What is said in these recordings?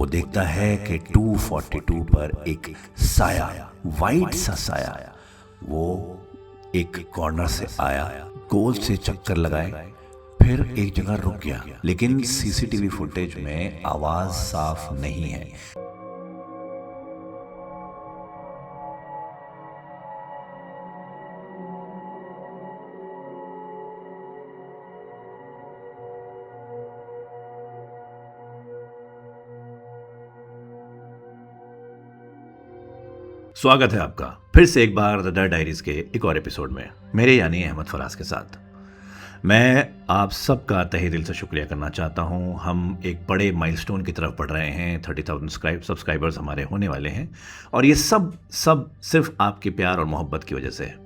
वो देखता है कि 242 पर एक साया, वाइट सा साया, वो एक कॉर्नर से आया, गोल से चक्कर लगाए, फिर एक जगह रुक गया। लेकिन सीसीटीवी फुटेज में आवाज साफ नहीं है। स्वागत है आपका फिर से एक बार द डायरीज के एक और एपिसोड में, मेरे यानी अहमद फराज के साथ। मैं आप सबका तहे दिल से शुक्रिया करना चाहता हूं। हम एक बड़े माइलस्टोन की तरफ बढ़ रहे हैं। 30,000 सब्सक्राइबर्स हमारे होने वाले हैं और ये सब सिर्फ आपके प्यार और मोहब्बत की वजह से है।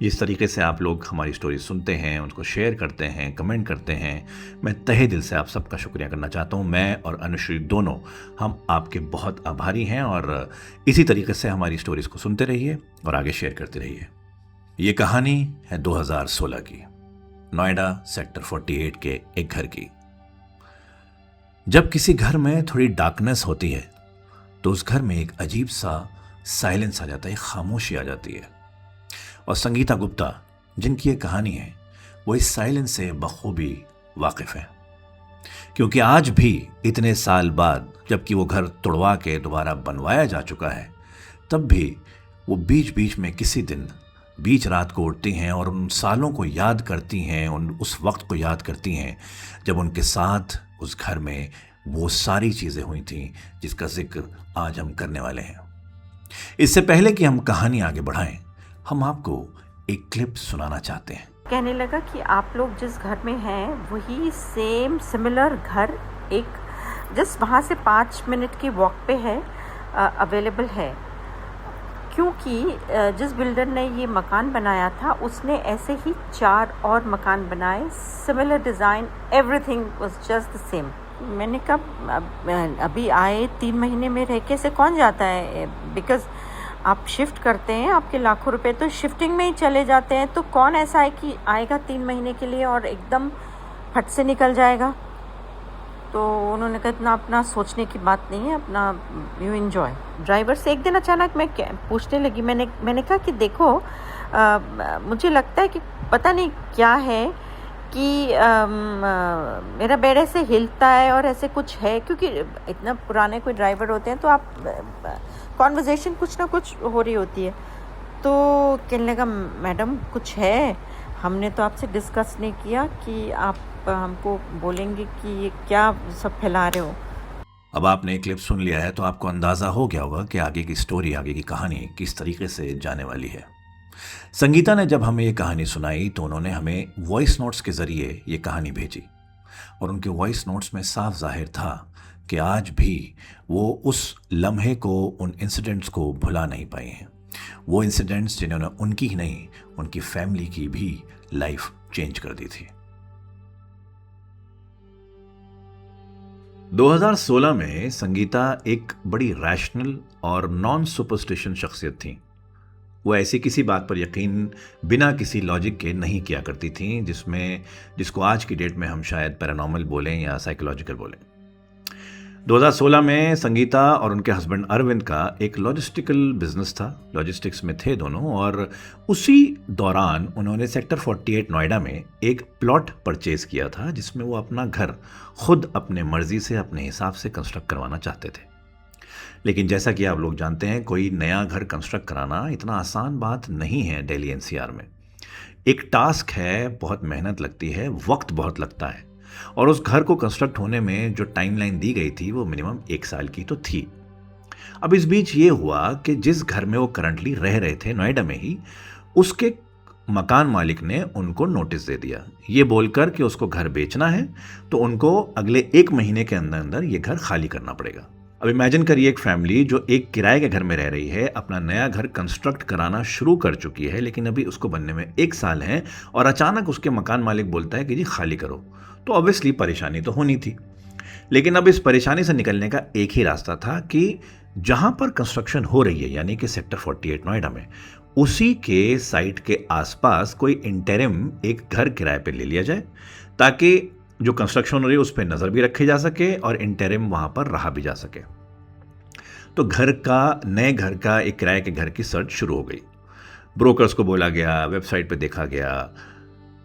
जिस तरीके से आप लोग हमारी स्टोरी सुनते हैं, उनको शेयर करते हैं, कमेंट करते हैं, मैं तहे दिल से आप सबका शुक्रिया करना चाहता हूं। मैं और अनुश्री दोनों हम आपके बहुत आभारी हैं और इसी तरीके से हमारी स्टोरीज को सुनते रहिए और आगे शेयर करते रहिए। ये कहानी है 2016 की, नोएडा सेक्टर 48 के एक घर की। जब किसी घर में थोड़ी डार्कनेस होती है तो उस घर में एक अजीब सा साइलेंस आ जाता है, खामोशी आ जाती है। और संगीता गुप्ता, जिनकी ये कहानी है, वो इस साइलेंस से बखूबी वाकिफ है, क्योंकि आज भी इतने साल बाद, जबकि वो घर तुड़वा के दोबारा बनवाया जा चुका है, तब भी वो बीच बीच में किसी दिन बीच रात को उठती हैं और उन सालों को याद करती हैं, उस वक्त को याद करती हैं जब उनके साथ उस घर में वो सारी चीज़ें हुई थीं जिसका जिक्र आज हम करने वाले हैं। इससे पहले कि हम कहानी आगे बढ़ाएं, हम आपको एक क्लिप सुनाना चाहते हैं। कहने लगा कि आप लोग जिस घर में हैं वही सेम सिमिलर घर एक जस्ट वहाँ से 5 मिनट के वॉक पे है, अवेलेबल है। क्योंकि जिस बिल्डर ने ये मकान बनाया था उसने ऐसे ही 4 और मकान बनाए, similar design, everything was just the same. मैंने कहा अभी आए 3 महीने में रह के से कौन जाता है, बिकॉज़ आप शिफ्ट करते हैं, आपके लाखों रुपए तो शिफ्टिंग में ही चले जाते हैं, तो कौन ऐसा है कि आएगा 3 महीने के लिए और एकदम फट से निकल जाएगा। तो उन्होंने कहा इतना अपना सोचने की बात नहीं है, अपना यू एंजॉय। ड्राइवर से एक दिन अचानक मैं पूछने लगी, मैंने कहा कि देखो मुझे लगता है कि पता नहीं क्या है कि मेरा बेड ऐसे हिलता है और ऐसे कुछ है, क्योंकि इतना पुराने कोई ड्राइवर होते हैं तो आप कॉन्वर्जेशन कुछ ना कुछ हो रही होती है। तो कहने लगा मैडम कुछ है, हमने तो आपसे डिस्कस नहीं किया कि आप हमको बोलेंगे कि ये क्या सब फैला रहे हो। अब आपने क्लिप सुन लिया है तो आपको अंदाज़ा हो गया होगा कि आगे की स्टोरी, आगे की कहानी किस तरीके से जाने वाली है। संगीता ने जब हमें ये कहानी सुनाई तो उन्होंने हमें वॉइस नोट्स के ज़रिए ये कहानी भेजी और उनके वॉइस नोट्स में साफ जाहिर था कि आज भी वो उस लम्हे को, उन इंसिडेंट्स को भुला नहीं पाए हैं। वो इंसिडेंट्स जिन्होंने उनकी ही नहीं, उनकी फैमिली की भी लाइफ चेंज कर दी थी। 2016 में संगीता एक बड़ी रैशनल और नॉन सुपरस्टिशन शख्सियत थी। वो ऐसी किसी बात पर यकीन बिना किसी लॉजिक के नहीं किया करती थी जिसको आज की डेट में हम शायद पैरानॉर्मल बोलें या साइकोलॉजिकल बोलें। 2016 में संगीता और उनके हस्बैंड अरविंद का एक लॉजिस्टिकल बिजनेस था, लॉजिस्टिक्स में थे दोनों, और उसी दौरान उन्होंने सेक्टर 48 नोएडा में एक प्लॉट परचेज किया था जिसमें वो अपना घर खुद अपने मर्जी से, अपने हिसाब से कंस्ट्रक्ट करवाना चाहते थे। लेकिन जैसा कि आप लोग जानते हैं, कोई नया घर कंस्ट्रक्ट कराना इतना आसान बात नहीं है दिल्ली एनसीआर में। एक टास्क है, बहुत मेहनत लगती है, वक्त बहुत लगता है, और उस घर को कंस्ट्रक्ट होने में जो टाइमलाइन दी गई थी वो मिनिमम 1 साल की तो थी। अब इस बीच ये हुआ कि जिस घर में वो करंटली रह रहे थे नोएडा में ही, उसके मकान मालिक ने उनको नोटिस दे दिया ये बोलकर कि उसको घर बेचना है तो उनको अगले 1 महीने के अंदर अंदर ये घर खाली करना पड़ेगा। अब इमेजिन करिए एक फैमिली जो एक किराए के घर में रह रही है, अपना नया घर कंस्ट्रक्ट कराना शुरू कर चुकी है, लेकिन अभी उसको बनने में 1 साल है, और अचानक उसके मकान मालिक बोलता है कि जी खाली करो। तो ऑब्वियसली परेशानी तो होनी थी, लेकिन अब इस परेशानी से निकलने का एक ही रास्ता था कि जहां पर कंस्ट्रक्शन हो रही है, यानी कि सेक्टर 48 नोएडा में, उसी के साइट के आसपास कोई इंटरिम एक घर किराए पे ले लिया जाए, ताकि जो कंस्ट्रक्शन हो रही है उस पर नज़र भी रखी जा सके और इंटरिम वहाँ पर रहा भी जा सके। तो नए घर का एक किराए के घर की सर्च शुरू हो गई। ब्रोकर्स को बोला गया, वेबसाइट पे देखा गया,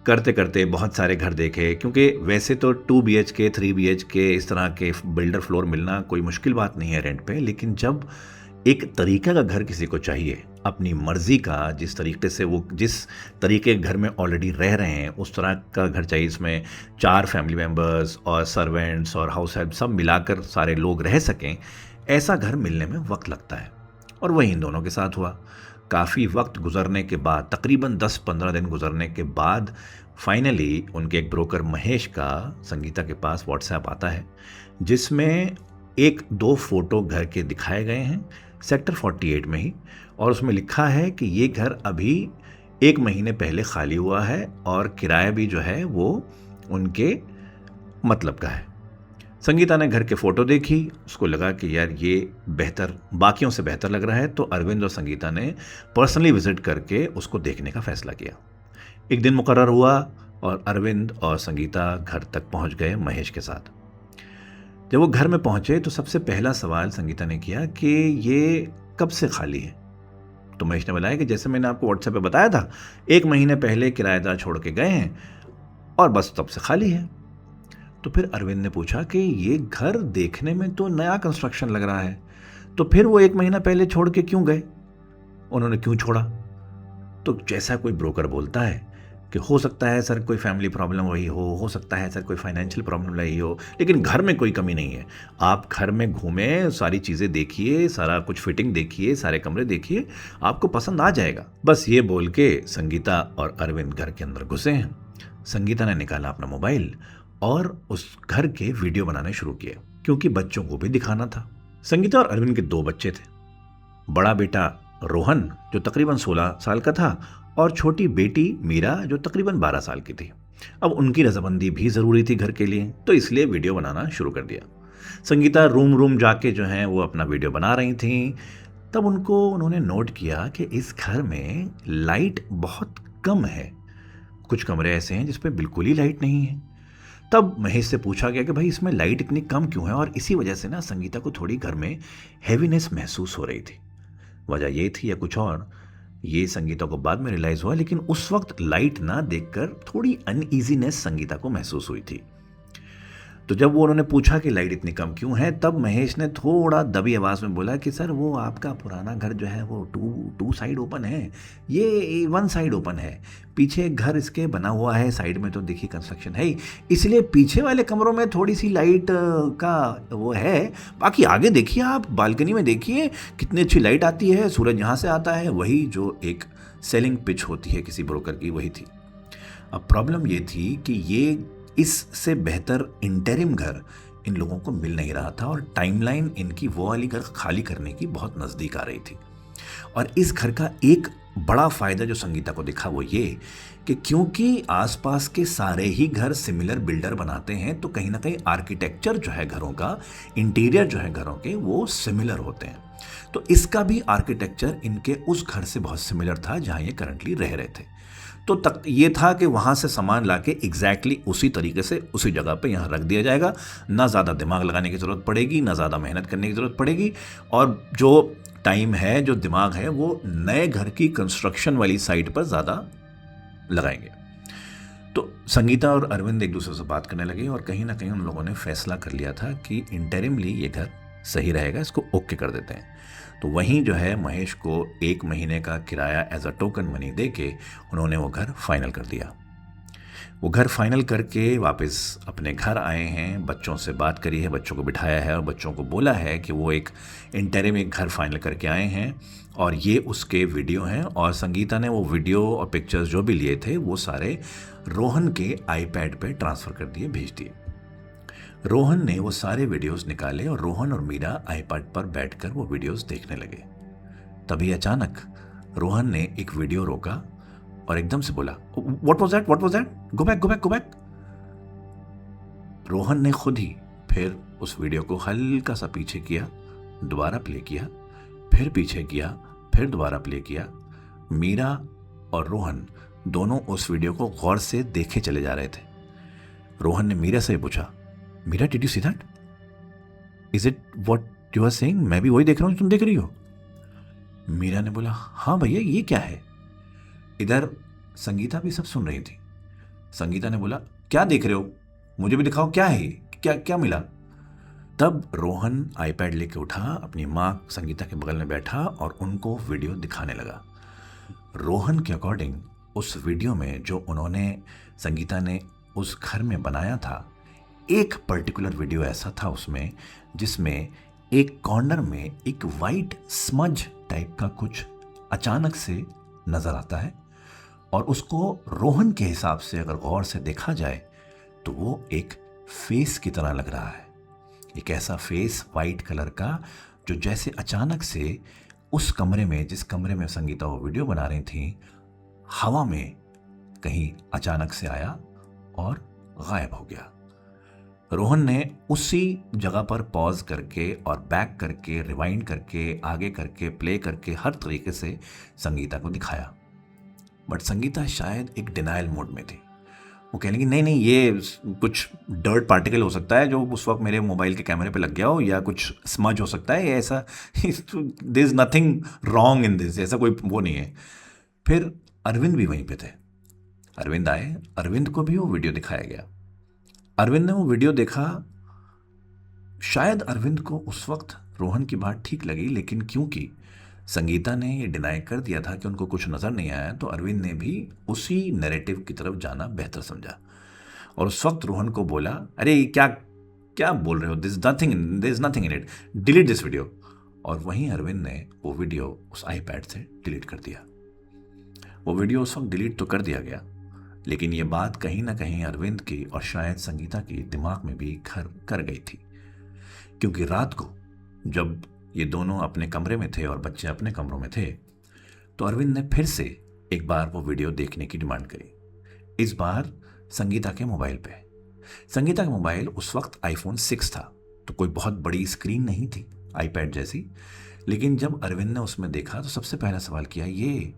करते करते बहुत सारे घर देखे, क्योंकि वैसे तो 2 BHK 3 BHK इस तरह के बिल्डर फ्लोर मिलना कोई मुश्किल बात नहीं है रेंट पे। लेकिन जब एक तरीके का घर किसी को चाहिए, अपनी मर्जी का, जिस तरीके से वो जिस तरीके के घर में ऑलरेडी रह रहे हैं उस तरह का घर चाहिए, इसमें 4 फैमिली मेम्बर्स और सर्वेंट्स और हाउस हेल्प सब मिलाकर सारे लोग रह सकें, ऐसा घर मिलने में वक्त लगता है। और वही इन दोनों के साथ हुआ। काफ़ी वक्त गुजरने के बाद, तकरीबन 10-15 दिन गुजरने के बाद, फाइनली उनके एक ब्रोकर महेश का संगीता के पास व्हाट्सएप आता है, जिसमें 1-2 फोटो घर के दिखाए गए हैं सेक्टर 48 में ही, और उसमें लिखा है कि ये घर अभी 1 महीने पहले खाली हुआ है और किराया भी जो है वो उनके मतलब का है। संगीता ने घर के फ़ोटो देखी, उसको लगा कि यार ये बेहतर, बाकियों से बेहतर लग रहा है, तो अरविंद और संगीता ने पर्सनली विज़िट करके उसको देखने का फ़ैसला किया। एक दिन मुकर्रर हुआ और अरविंद और संगीता घर तक पहुंच गए महेश के साथ। जब वो घर में पहुंचे तो सबसे पहला सवाल संगीता ने किया कि ये कब से खाली है। तो महेश ने बताया कि जैसे मैंने आपको व्हाट्सएप पे बताया था, 1 महीने पहले किराएदार छोड़ के गए हैं और बस तब से खाली है। तो फिर अरविंद ने पूछा कि ये घर देखने में तो नया कंस्ट्रक्शन लग रहा है, तो फिर वो 1 महीना पहले छोड़ के क्यों गए, उन्होंने क्यों छोड़ा? तो जैसा कोई ब्रोकर बोलता है कि हो सकता है सर कोई फैमिली प्रॉब्लम रही हो सकता है सर कोई फाइनेंशियल प्रॉब्लम रही हो, लेकिन घर में कोई कमी नहीं है। आप घर में घूमें, सारी चीज़ें देखिए, सारा कुछ फिटिंग देखिए, सारे कमरे देखिए, आपको पसंद आ जाएगा। बस ये बोल के संगीता और अरविंद घर के अंदर घुसे हैं। संगीता ने निकाला अपना मोबाइल और उस घर के वीडियो बनाने शुरू किए, क्योंकि बच्चों को भी दिखाना था। संगीता और अरविंद के 2 बच्चे थे। बड़ा बेटा रोहन जो तकरीबन 16 साल का था और छोटी बेटी मीरा जो तकरीबन 12 साल की थी। अब उनकी रजामंदी भी ज़रूरी थी घर के लिए, तो इसलिए वीडियो बनाना शुरू कर दिया। संगीता रूम जाके जो है वो अपना वीडियो बना रही थी। तब उन्होंने नोट किया कि इस घर में लाइट बहुत कम है। कुछ कमरे ऐसे हैं जिसमें बिल्कुल ही लाइट नहीं है। तब महेश से पूछा गया कि भाई इसमें लाइट इतनी कम क्यों है, और इसी वजह से ना संगीता को थोड़ी घर में हैवीनेस महसूस हो रही थी। वजह ये थी या कुछ और, ये संगीता को बाद में रियलाइज हुआ, लेकिन उस वक्त लाइट ना देखकर थोड़ी अनईजीनेस संगीता को महसूस हुई थी। तो जब उन्होंने पूछा कि लाइट इतनी कम क्यों है, तब महेश ने थोड़ा दबी आवाज़ में बोला कि सर वो आपका पुराना घर जो है वो टू साइड ओपन है, ये 1 साइड ओपन है। पीछे घर इसके बना हुआ है, साइड में तो देखिए कंस्ट्रक्शन है ही, इसलिए पीछे वाले कमरों में थोड़ी सी लाइट का वो है। बाकी आगे देखिए, आप बालकनी में देखिए कितनी अच्छी लाइट आती है, सूरज यहाँ से आता है। वही जो एक सेलिंग पिच होती है किसी ब्रोकर की, वही थी। अब प्रॉब्लम ये थी कि ये इससे बेहतर इंटरिम घर इन लोगों को मिल नहीं रहा था, और टाइमलाइन इनकी वो वाली घर खाली करने की बहुत नज़दीक आ रही थी। और इस घर का एक बड़ा फ़ायदा जो संगीता को दिखा वो ये कि क्योंकि आसपास के सारे ही घर सिमिलर बिल्डर बनाते हैं, तो कहीं ना कहीं आर्किटेक्चर जो है घरों का, इंटीरियर जो है घरों के, वो सिमिलर होते हैं। तो इसका भी आर्किटेक्चर इनके उस घर से बहुत सिमिलर था जहाँ ये करंटली रह रहे थे। तो तक ये था कि वहाँ से सामान लाके एग्जैक्टली उसी तरीके से उसी जगह पे यहाँ रख दिया जाएगा। ना ज़्यादा दिमाग लगाने की ज़रूरत पड़ेगी, ना ज़्यादा मेहनत करने की ज़रूरत पड़ेगी, और जो टाइम है, जो दिमाग है, वो नए घर की कंस्ट्रक्शन वाली साइट पर ज़्यादा लगाएंगे। तो संगीता और अरविंद एक दूसरे से बात करने लगे और कहीं ना कहीं उन लोगों ने फैसला कर लिया था कि इंटरिमली ये घर सही रहेगा, इसको ओके कर देते हैं। तो वहीं जो है महेश को 1 महीने का किराया एज अ टोकन मनी दे के उन्होंने वो घर फाइनल कर दिया। वो घर फाइनल करके वापस अपने घर आए हैं, बच्चों से बात करी है, बच्चों को बिठाया है और बच्चों को बोला है कि वो एक इंटरिम एक घर फाइनल करके आए हैं और ये उसके वीडियो हैं। और संगीता ने वो वीडियो और पिक्चर्स जो भी लिए थे वो सारे रोहन के आईपैड पे ट्रांसफ़र कर दिए, भेज दिए। रोहन ने वो सारे वीडियोस निकाले और रोहन और मीरा आईपैड पर बैठकर वो वीडियोस देखने लगे। तभी अचानक रोहन ने एक वीडियो रोका और एकदम से बोला, what was that, go back. Rohan ने खुद ही फिर उस वीडियो को हल्का सा पीछे किया, दोबारा प्ले किया, फिर पीछे किया, फिर दोबारा प्ले किया। मीरा और रोहन दोनों उस वीडियो को गौर से देखे चले जा रहे थे। रोहन ने मीरा से पूछा, Meera did you see that, is it what you are saying, मैं भी वही देख रहा हूँ जो तुम देख रही हो। मीरा ने बोला, हाँ भैया ये क्या है। इधर संगीता भी सब सुन रही थी। संगीता ने बोला, क्या देख रहे हो, मुझे भी दिखाओ, क्या है ये, क्या क्या मिला। तब रोहन आईपैड लेके उठा, अपनी माँ संगीता के बगल में बैठा और उनको वीडियो दिखाने लगा। रोहन के अकॉर्डिंग उस वीडियो में जो उन्होंने, संगीता ने उस घर में बनाया था, एक पर्टिकुलर वीडियो ऐसा था उसमें जिसमें एक कॉर्नर में एक वाइट स्मज टाइप का कुछ अचानक से नजर आता है और उसको रोहन के हिसाब से अगर गौर से देखा जाए तो वो एक फेस की तरह लग रहा है। एक ऐसा फेस वाइट कलर का जो जैसे अचानक से उस कमरे में, जिस कमरे में संगीता वो वीडियो बना रही थी, हवा में कहीं अचानक से आया और गायब हो गया। रोहन ने उसी जगह पर पॉज करके और बैक करके, रिवाइंड करके, आगे करके, प्ले करके, हर तरीके से संगीता को दिखाया। बट संगीता शायद एक डिनायल मोड में थी। वो कह लगी, नहीं नहीं, ये कुछ डर्ट पार्टिकल हो सकता है जो उस वक्त मेरे मोबाइल के कैमरे पे लग गया हो, या कुछ स्मज हो सकता है, ऐसा there is nothing wrong in this, ऐसा कोई वो नहीं है। फिर अरविंद भी वहीं पे थे। अरविंद आए, अरविंद को भी वो वीडियो दिखाया गया। अरविंद ने वो वीडियो देखा। शायद अरविंद को उस वक्त रोहन की बात ठीक लगी, लेकिन क्योंकि संगीता ने ये डिनाई कर दिया था कि उनको कुछ नज़र नहीं आया, तो अरविंद ने भी उसी नैरेटिव की तरफ जाना बेहतर समझा और उस वक्त रोहन को बोला, अरे क्या क्या बोल रहे हो, there is nothing in it, delete this video. और वहीं अरविंद ने वो वीडियो उस आईपैड से डिलीट कर दिया। वो वीडियो उस वक्त डिलीट तो कर दिया गया, लेकिन ये बात कहीं ना कहीं अरविंद की और शायद संगीता की दिमाग में भी घर कर गई थी, क्योंकि रात को जब ये दोनों अपने कमरे में थे और बच्चे अपने कमरों में थे, तो अरविंद ने फिर से एक बार वो वीडियो देखने की डिमांड करी, इस बार संगीता के मोबाइल पे। संगीता का मोबाइल उस वक्त iPhone 6 था, तो कोई बहुत बड़ी स्क्रीन नहीं थी आईपैड जैसी। लेकिन जब अरविंद ने उसमें देखा तो सबसे पहला सवाल किया, ये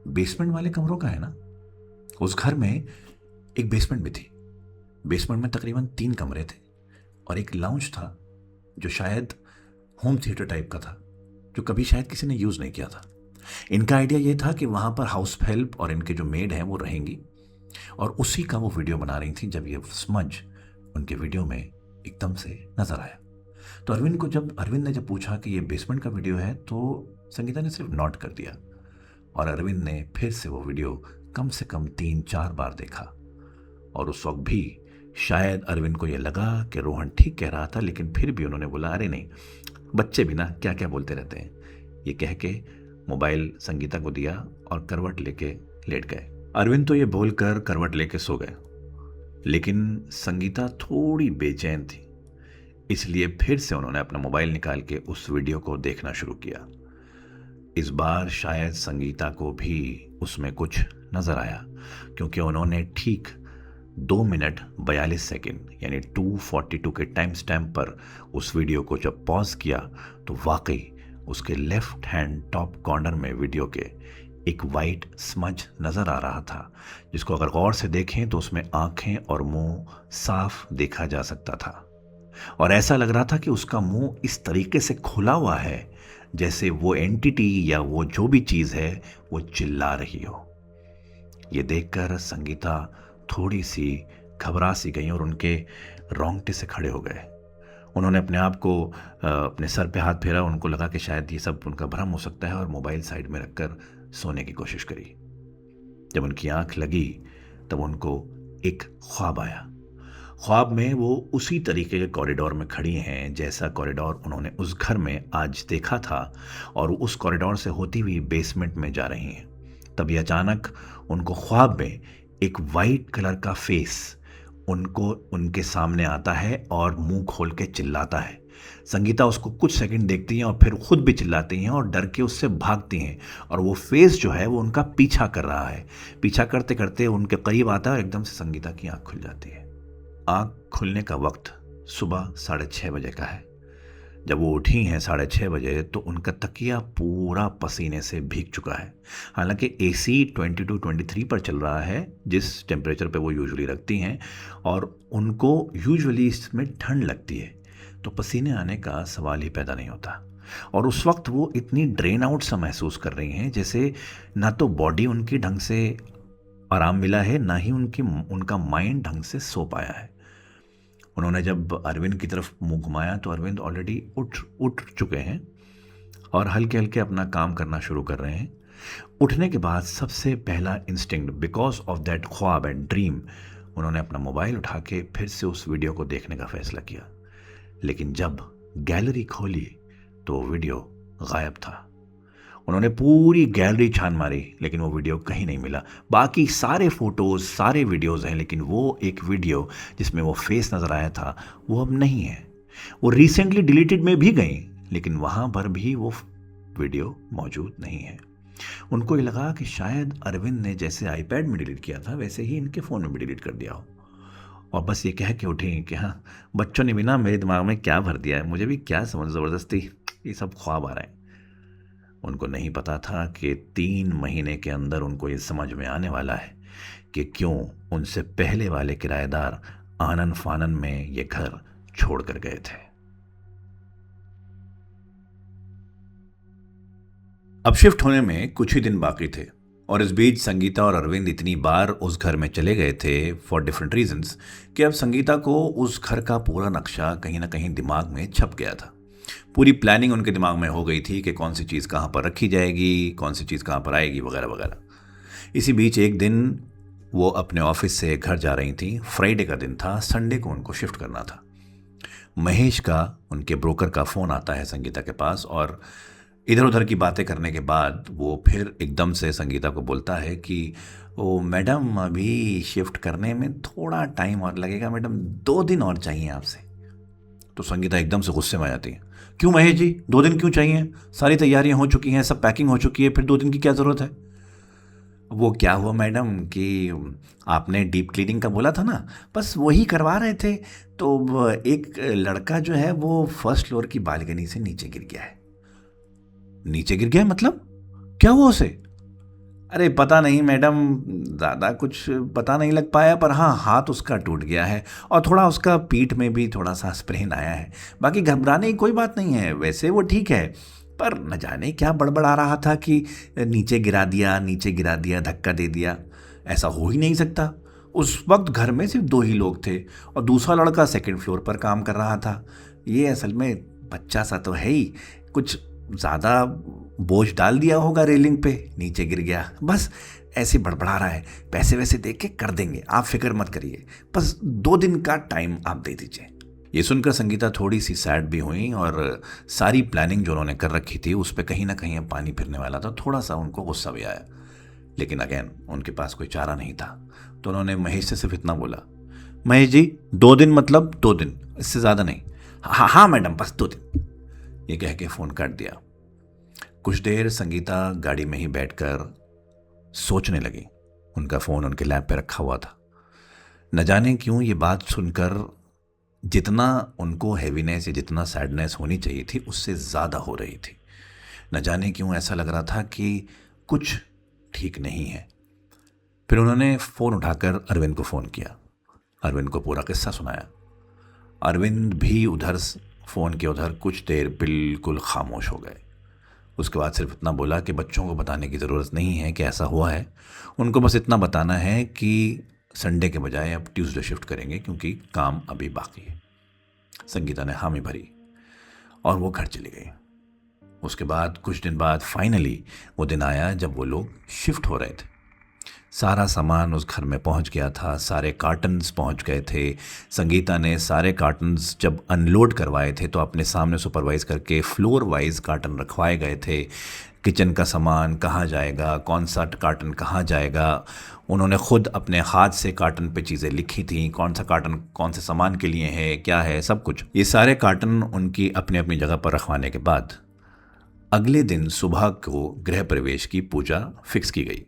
बेसमेंट वाले कमरों का है ना। उस घर में एक बेसमेंट भी थी। बेसमेंट में तकरीबन 3 कमरे थे और एक लाउंज था जो शायद होम थिएटर टाइप का था, जो कभी शायद किसी ने यूज़ नहीं किया था। इनका आइडिया ये था कि वहाँ पर हाउस हेल्प और इनके जो मेड हैं वो रहेंगी, और उसी का वो वीडियो बना रही थी जब ये स्मज उनके वीडियो में एकदम से नज़र आया। तो अरविंद ने जब पूछा कि ये बेसमेंट का वीडियो है, तो संगीता ने सिर्फ नोट कर दिया और अरविंद ने फिर से वो वीडियो कम से कम 3-4 बार देखा। और उस वक्त भी शायद अरविंद को ये लगा कि रोहन ठीक कह रहा था, लेकिन फिर भी उन्होंने बोला, अरे नहीं, बच्चे भी ना क्या क्या बोलते रहते हैं। ये कह के मोबाइल संगीता को दिया और करवट लेके लेट गए। अरविंद तो ये बोलकर करवट लेके सो गए, लेकिन संगीता थोड़ी बेचैन थी, इसलिए फिर से उन्होंने अपना मोबाइल निकाल के उस वीडियो को देखना शुरू किया। इस बार शायद संगीता को भी उसमें कुछ नजर आया, क्योंकि उन्होंने ठीक 2 मिनट 42 सेकेंड यानी 2:42 के टाइम स्टैम्प पर उस वीडियो को जब पॉज किया, तो वाकई उसके लेफ्ट हैंड टॉप कॉर्नर में वीडियो के एक वाइट स्मज नज़र आ रहा था, जिसको अगर गौर से देखें तो उसमें आंखें और मुंह साफ देखा जा सकता था। और ऐसा लग रहा था कि उसका मुंह इस तरीके से खुला हुआ है जैसे वो एंटिटी या वो जो भी चीज़ है वो चिल्ला रही हो। ये देखकर संगीता थोड़ी सी घबरा सी गई और उनके रोंगटे से खड़े हो गए। उन्होंने अपने आप को अपने सर पे हाथ फेरा। उनको लगा कि शायद ये सब उनका भ्रम हो सकता है, और मोबाइल साइड में रखकर सोने की कोशिश करी। जब उनकी आंख लगी तब उनको एक ख्वाब आया। ख्वाब में वो उसी तरीके के कॉरिडोर में खड़ी हैं जैसा कॉरिडोर उन्होंने उस घर में आज देखा था, और उस कॉरिडोर से होती हुई बेसमेंट में जा रही हैं। तभी अचानक उनको ख्वाब में एक वाइट कलर का फेस उनको उनके सामने आता है और मुंह खोल के चिल्लाता है। संगीता उसको कुछ सेकंड देखती हैं और फिर खुद भी चिल्लाती हैं और डर के उससे भागती हैं, और वो फेस जो है वो उनका पीछा कर रहा है। पीछा करते करते उनके करीब आता है और एकदम से संगीता की आंख खुल जाती है। आंख खुलने का वक्त सुबह 6:30 बजे का है। जब वो उठी हैं 6:30 बजे, तो उनका तकिया पूरा पसीने से भीग चुका है। हालांकि AC 22-23 पर चल रहा है, जिस टेम्परेचर पे वो यूजुअली रखती हैं, और उनको यूजुअली इसमें ठंड लगती है। तो पसीने आने का सवाल ही पैदा नहीं होता। और उस वक्त वो इतनी ड्रेन आउट सा महसूस कर रही हैं जैसे ना तो बॉडी उनकी ढंग से आराम मिला है, ना ही उनका माइंड ढंग से सो पाया है। उन्होंने जब अरविंद की तरफ मुंह घुमाया तो अरविंद ऑलरेडी उठ चुके हैं और हल्के हल्के अपना काम करना शुरू कर रहे हैं। उठने के बाद सबसे पहला इंस्टिंक्ट, बिकॉज ऑफ दैट ख्वाब एंड ड्रीम, उन्होंने अपना मोबाइल उठा के फिर से उस वीडियो को देखने का फैसला किया। लेकिन जब गैलरी खोली तो वीडियो गायब था। उन्होंने पूरी गैलरी छान मारी लेकिन वो वीडियो कहीं नहीं मिला। बाकी सारे फोटोज़, सारे वीडियोज़ हैं, लेकिन वो एक वीडियो जिसमें वो फेस नज़र आया था वो अब नहीं है। वो रिसेंटली डिलीटेड में भी गई लेकिन वहाँ पर भी वो वीडियो मौजूद नहीं है। उनको ये लगा कि शायद अरविंद ने जैसे आईपैड में डिलीट किया था वैसे ही इनके फ़ोन में भी डिलीट कर दिया हो। और बस ये कह के उठी कि हाँ, बच्चों ने भी ना मेरे दिमाग में क्या भर दिया है, मुझे भी क्या समझ, ज़बरदस्ती ये सब ख्वाब आ रहे हैं। उनको नहीं पता था कि 3 महीने के अंदर उनको ये समझ में आने वाला है कि क्यों उनसे पहले वाले किराएदार आनन फानन में ये घर छोड़ कर गए थे। अब शिफ्ट होने में कुछ ही दिन बाकी थे और इस बीच संगीता और अरविंद इतनी बार उस घर में चले गए थे फॉर डिफरेंट रीजंस कि अब संगीता को उस घर का पूरा नक्शा कहीं ना कहीं दिमाग में छप गया था। पूरी प्लानिंग उनके दिमाग में हो गई थी कि कौन सी चीज़ कहाँ पर रखी जाएगी, कौन सी चीज़ कहाँ पर आएगी, वगैरह वगैरह। इसी बीच एक दिन वो अपने ऑफिस से घर जा रही थी। फ्राइडे का दिन था, संडे को उनको शिफ्ट करना था। महेश का, उनके ब्रोकर का फ़ोन आता है संगीता के पास और इधर उधर की बातें करने के बाद वो फिर एकदम से संगीता को बोलता है कि ओ मैडम, अभी शिफ्ट करने में थोड़ा टाइम और लगेगा मैडम, 2 दिन और चाहिए आपसे। तो संगीता एकदम से गुस्से में आ जाती है। क्यों महेश जी, 2 दिन क्यों चाहिए? सारी तैयारियां हो चुकी हैं, सब पैकिंग हो चुकी है, फिर 2 दिन की क्या ज़रूरत है? वो क्या हुआ मैडम कि आपने डीप क्लीनिंग का बोला था ना, बस वही करवा रहे थे तो एक लड़का जो है वो फर्स्ट फ्लोर की बालकनी से नीचे गिर गया है। नीचे गिर गया मतलब क्या हुआ उसे? अरे पता नहीं मैडम, ज़्यादा कुछ पता नहीं लग पाया, पर हाँ, हाथ उसका टूट गया है और थोड़ा उसका पीठ में भी थोड़ा सा स्प्रेन आया है। बाकी घबराने की कोई बात नहीं है, वैसे वो ठीक है, पर न जाने क्या बड़बड़ आ रहा था कि नीचे गिरा दिया, धक्का दे दिया। ऐसा हो ही नहीं सकता। उस वक्त घर में सिर्फ 2 ही लोग थे और दूसरा लड़का 2nd फ्लोर पर काम कर रहा था। ये असल में बच्चा सा तो है ही, कुछ ज़्यादा बोझ डाल दिया होगा रेलिंग पे, नीचे गिर गया, बस ऐसे बड़बड़ा रहा है। पैसे वैसे दे के कर देंगे, आप फिक्र मत करिए, बस 2 दिन का टाइम आप दे दीजिए। ये सुनकर संगीता थोड़ी सी सैड भी हुई और सारी प्लानिंग जो उन्होंने कर रखी थी उस पर कहीं ना कहीं अब पानी फिरने वाला था। थोड़ा सा उनको गुस्सा भी आया, लेकिन अगेन उनके पास कोई चारा नहीं था। तो उन्होंने महेश से सिर्फ इतना बोला, महेश जी 2 दिन मतलब 2 दिन, इससे ज़्यादा नहीं। हाँ हाँ मैडम, बस 2 दिन, ये कह के फ़ोन काट दिया। कुछ देर संगीता गाड़ी में ही बैठकर सोचने लगी। उनका फ़ोन उनके लैप पे रखा हुआ था। न जाने क्यों ये बात सुनकर जितना उनको हैवीनेस या जितना सैडनेस होनी चाहिए थी उससे ज़्यादा हो रही थी। न जाने क्यों ऐसा लग रहा था कि कुछ ठीक नहीं है। फिर उन्होंने फ़ोन उठाकर अरविंद को फ़ोन किया, अरविंद को पूरा किस्सा सुनाया। अरविंद भी उधर फ़ोन के उधर कुछ देर बिल्कुल खामोश हो गए। उसके बाद सिर्फ इतना बोला कि बच्चों को बताने की ज़रूरत नहीं है कि ऐसा हुआ है, उनको बस इतना बताना है कि संडे के बजाय अब ट्यूसडे शिफ्ट करेंगे क्योंकि काम अभी बाकी है। संगीता ने हामी भरी और वो घर चली गई। उसके बाद कुछ दिन बाद फाइनली वो दिन आया जब वो लोग शिफ्ट हो रहे थे। सारा सामान उस घर में पहुंच गया था, सारे कार्टन्स पहुंच गए थे। संगीता ने सारे कार्टन्स जब अनलोड करवाए थे तो अपने सामने सुपरवाइज़ करके फ्लोर वाइज कार्टन रखवाए गए थे। किचन का सामान कहाँ जाएगा, कौन सा कार्टन कहाँ जाएगा, उन्होंने ख़ुद अपने हाथ से कार्टन पे चीज़ें लिखी थी, कौन सा कार्टन कौन से सामान के लिए है, क्या है, सब कुछ। ये सारे कार्टन उनकी अपनी अपनी जगह पर रखवाने के बाद अगले दिन सुबह को गृह प्रवेश की पूजा फिक्स की गई।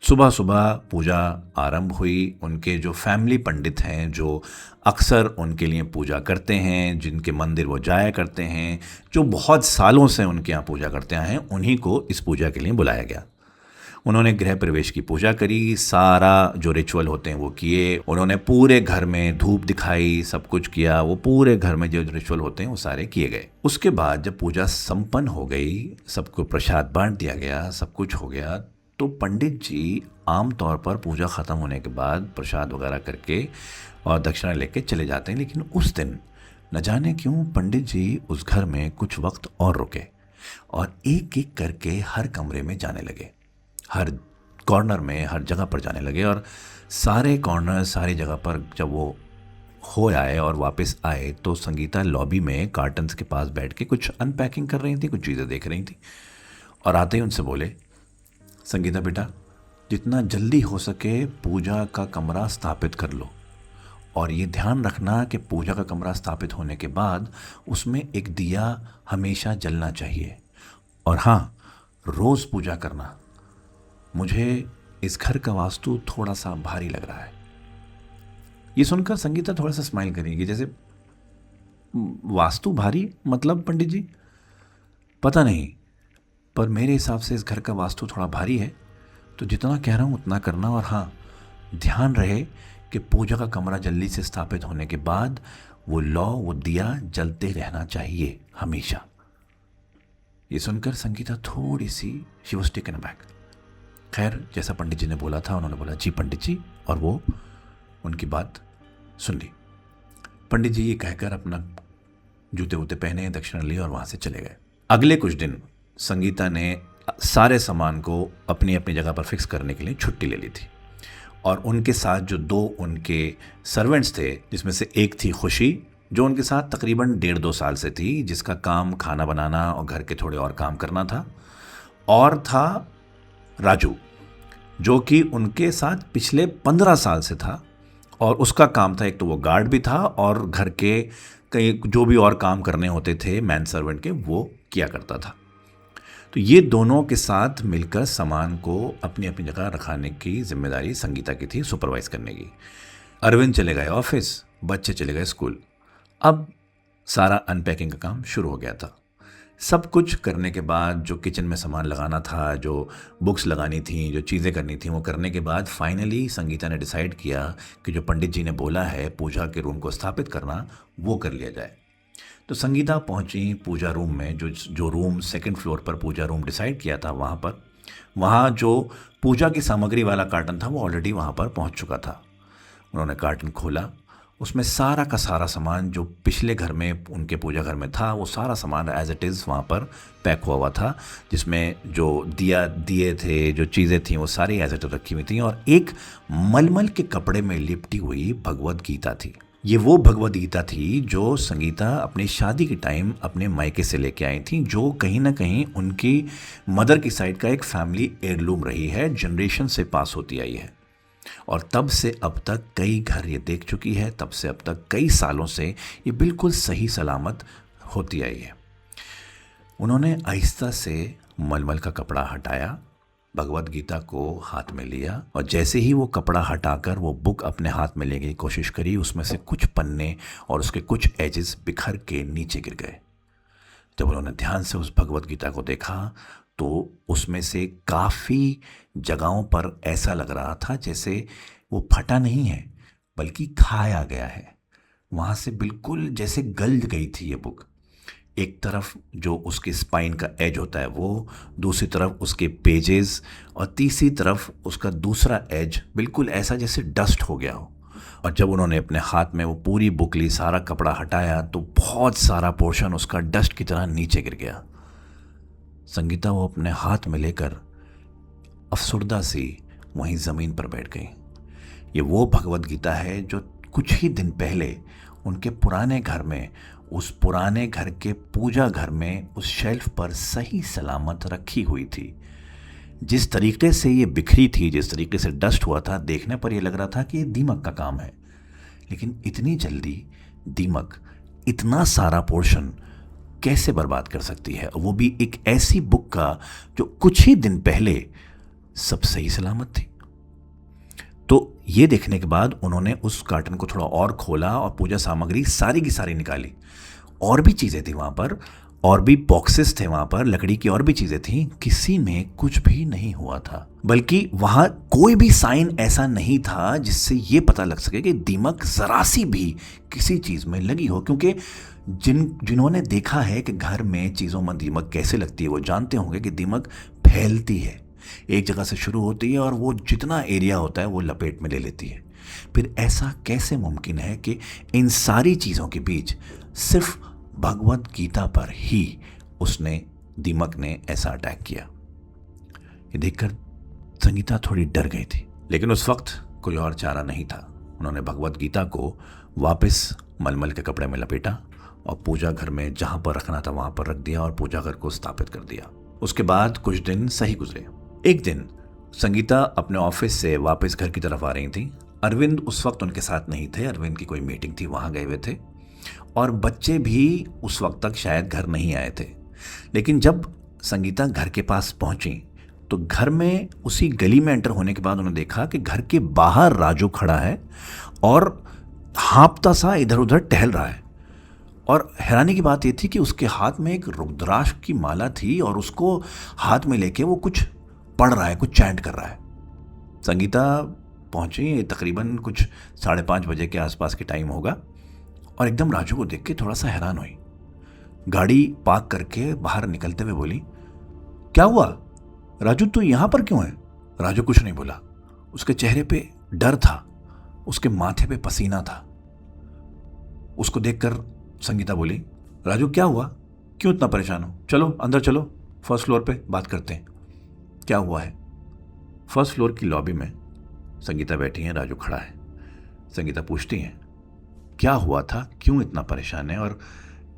सुबह सुबह पूजा आरंभ हुई। उनके जो फैमिली पंडित हैं, जो अक्सर उनके लिए पूजा करते हैं, जिनके मंदिर वो जाया करते हैं, जो बहुत सालों से उनके यहाँ पूजा करते हैं, उन्हीं को इस पूजा के लिए बुलाया गया। उन्होंने गृह प्रवेश की पूजा करी, सारा जो रिचुअल होते हैं वो किए, उन्होंने पूरे घर में धूप दिखाई, सब कुछ किया, वो पूरे घर में जो रिचुअल होते हैं वो सारे किए गए। उसके बाद जब पूजा संपन्न हो गई, सबको प्रसाद बांट दिया गया, सब कुछ हो गया, तो पंडित जी आम तौर पर पूजा ख़त्म होने के बाद प्रसाद वगैरह करके और दक्षिणा लेके चले जाते हैं। लेकिन उस दिन न जाने क्यों पंडित जी उस घर में कुछ वक्त और रुके और एक एक करके हर कमरे में जाने लगे, हर कॉर्नर में, हर जगह पर जाने लगे। और सारे कॉर्नर, सारी जगह पर जब वो हो आए और वापस आए तो संगीता लॉबी में कार्टन्स के पास बैठ के कुछ अनपैकिंग कर रही थी, कुछ चीज़ें देख रही थी। और आते ही उनसे बोले, संगीता बेटा, जितना जल्दी हो सके पूजा का कमरा स्थापित कर लो, और ये ध्यान रखना कि पूजा का कमरा स्थापित होने के बाद उसमें एक दिया हमेशा जलना चाहिए। और हाँ, रोज़ पूजा करना। मुझे इस घर का वास्तु थोड़ा सा भारी लग रहा है। ये सुनकर संगीता थोड़ा सा स्माइल करेगी, जैसे वास्तु भारी मतलब पंडित जी? पता नहीं, पर मेरे हिसाब से इस घर का वास्तु थोड़ा भारी है, तो जितना कह रहा हूँ उतना करना। और हाँ, ध्यान रहे कि पूजा का कमरा जल्दी से स्थापित होने के बाद वो दिया जलते रहना चाहिए हमेशा। ये सुनकर संगीता थोड़ी सी शी वॉज टेकन अबैक। खैर, जैसा पंडित जी ने बोला था, उन्होंने बोला जी पंडित जी, और वो उनकी बात सुन ली। पंडित जी ये कहकर अपना जूते वूते पहने, दक्षिणा ली और वहाँ से चले गए। अगले कुछ दिन संगीता ने सारे सामान को अपनी अपनी जगह पर फिक्स करने के लिए छुट्टी ले ली थी, और उनके साथ जो 2 उनके सर्वेंट्स थे, जिसमें से एक थी खुशी, जो उनके साथ तकरीबन 1.5-2 साल से थी, जिसका काम खाना बनाना और घर के थोड़े और काम करना था, और था राजू, जो कि उनके साथ पिछले 15 साल से था, और उसका काम था, एक तो वो गार्ड भी था और घर के कई जो भी और काम करने होते थे मैन सर्वेंट के, वो किया करता था। तो ये दोनों के साथ मिलकर सामान को अपनी अपनी जगह रखाने की जिम्मेदारी संगीता की थी, सुपरवाइज करने की। अरविंद चले गए ऑफिस, बच्चे चले गए स्कूल। अब सारा अनपैकिंग का काम शुरू हो गया था। सब कुछ करने के बाद, जो किचन में सामान लगाना था, जो बुक्स लगानी थी, जो चीज़ें करनी थी, वो करने के बाद फाइनली संगीता ने डिसाइड किया कि जो पंडित जी ने बोला है पूजा के रूम को स्थापित करना, वो कर लिया जाए। तो संगीता पहुंची पूजा रूम में, जो रूम 2nd फ्लोर पर पूजा रूम डिसाइड किया था वहाँ पर। वहाँ जो पूजा की सामग्री वाला कार्टन था वो ऑलरेडी वहाँ पर पहुँच चुका था। उन्होंने कार्टन खोला, उसमें सारा का सारा सामान जो पिछले घर में, उनके पूजा घर में था, वो सारा सामान एज इट इज़ वहाँ पर पैक हुआ था, जिसमें जो दिए थे, जो चीज़ें थीं, वो सारी एज इट इज़ रखी हुई थी। और एक मलमल के कपड़े में लिपटी हुई भगवद गीता थी। ये वो भगवद गीता थी जो संगीता अपनी शादी के टाइम अपने मायके से लेके आई थी, जो कहीं ना कहीं उनकी मदर की साइड का एक फैमिली हेirloom रही है, जनरेशन से पास होती आई है। और तब से अब तक कई घर ये देख चुकी है, तब से अब तक कई सालों से ये बिल्कुल सही सलामत होती आई है। उन्होंने आहिस्ता से मलमल का कपड़ा हटाया, भगवद गीता को हाथ में लिया, और जैसे ही वो कपड़ा हटाकर वो बुक अपने हाथ में लेने की कोशिश करी, उसमें से कुछ पन्ने और उसके कुछ एजेस बिखर के नीचे गिर गए। जब उन्होंने ध्यान से उस भगवद गीता को देखा तो उसमें से काफ़ी जगहों पर ऐसा लग रहा था जैसे वो फटा नहीं है बल्कि खाया गया है। वहाँ से बिल्कुल जैसे गल गई थी ये बुक। एक तरफ जो उसके स्पाइन का एज होता है वो, दूसरी तरफ उसके पेजेस, और तीसरी तरफ उसका दूसरा एज बिल्कुल ऐसा जैसे डस्ट हो गया हो। और जब उन्होंने अपने हाथ में वो पूरी बुक ली, सारा कपड़ा हटाया, तो बहुत सारा पोर्शन उसका डस्ट की तरह नीचे गिर गया। संगीता वो अपने हाथ में लेकर अफसुर्दा सी वहीं ज़मीन पर बैठ गई। ये वो भगवद गीता है जो कुछ ही दिन पहले उनके पुराने घर में, उस पुराने घर के पूजा घर में, उस शेल्फ पर सही सलामत रखी हुई थी। जिस तरीके से ये बिखरी थी, जिस तरीके से डस्ट हुआ था, देखने पर ये लग रहा था कि ये दीमक का काम है। लेकिन इतनी जल्दी दीमक इतना सारा पोर्शन कैसे बर्बाद कर सकती है, वो भी एक ऐसी बुक का जो कुछ ही दिन पहले सब सही सलामत थी। तो ये देखने के बाद उन्होंने उस कार्टन को थोड़ा और खोला और पूजा सामग्री सारी की सारी निकाली। और भी चीज़ें थी वहाँ पर, और भी बॉक्सेस थे वहां पर, लकड़ी की और भी चीजें थी, किसी में कुछ भी नहीं हुआ था। बल्कि वहां कोई भी साइन ऐसा नहीं था जिससे ये पता लग सके कि दीमक जरा सी भी किसी चीज में लगी हो, क्योंकि जिन्होंने देखा है कि घर में चीजों में दीमक कैसे लगती है वो जानते होंगे कि दीमक फैलती है, एक जगह से शुरू होती है और वो जितना एरिया होता है वो लपेट में ले लेती है। फिर ऐसा कैसे मुमकिन है कि इन सारी चीज़ों के बीच सिर्फ भगवत गीता पर ही दीमक ने ऐसा अटैक किया? ये देखकर संगीता थोड़ी डर गई थी, लेकिन उस वक्त कोई और चारा नहीं था। उन्होंने भगवत गीता को वापस मलमल के कपड़े में लपेटा और पूजा घर में जहां पर रखना था वहां पर रख दिया और पूजा घर को स्थापित कर दिया। उसके बाद कुछ दिन सही गुजरे। एक दिन संगीता अपने ऑफिस से वापस घर की तरफ आ रही थी। अरविंद उस वक्त उनके साथ नहीं थे, अरविंद की कोई मीटिंग थी, वहां गए हुए थे, और बच्चे भी उस वक्त तक शायद घर नहीं आए थे। लेकिन जब संगीता घर के पास पहुंची तो घर में उसी गली में एंटर होने के बाद उन्होंने देखा कि घर के बाहर राजू खड़ा है और हाँफता सा इधर उधर टहल रहा है। और हैरानी की बात यह थी कि उसके हाथ में एक रुद्राक्ष की माला थी और उसको हाथ में लेके वो कुछ पढ़ रहा है, कुछ चैंट कर रहा है। संगीता पहुंची, तकरीबन कुछ 5:30 बजे के आसपास के टाइम होगा, और एकदम राजू को देख के थोड़ा सा हैरान हुई। गाड़ी पार्क करके बाहर निकलते हुए बोली, क्या हुआ राजू, तू यहां पर क्यों है? राजू कुछ नहीं बोला। उसके चेहरे पे डर था, उसके माथे पे पसीना था। उसको देखकर संगीता बोली, राजू क्या हुआ, क्यों इतना परेशान हो? चलो अंदर चलो, फर्स्ट फ्लोर पे बात करते हैं। क्या हुआ है? फर्स्ट फ्लोर की लॉबी में संगीता बैठी है, राजू खड़ा है। संगीता पूछती है, क्या हुआ था, क्यों इतना परेशान है, और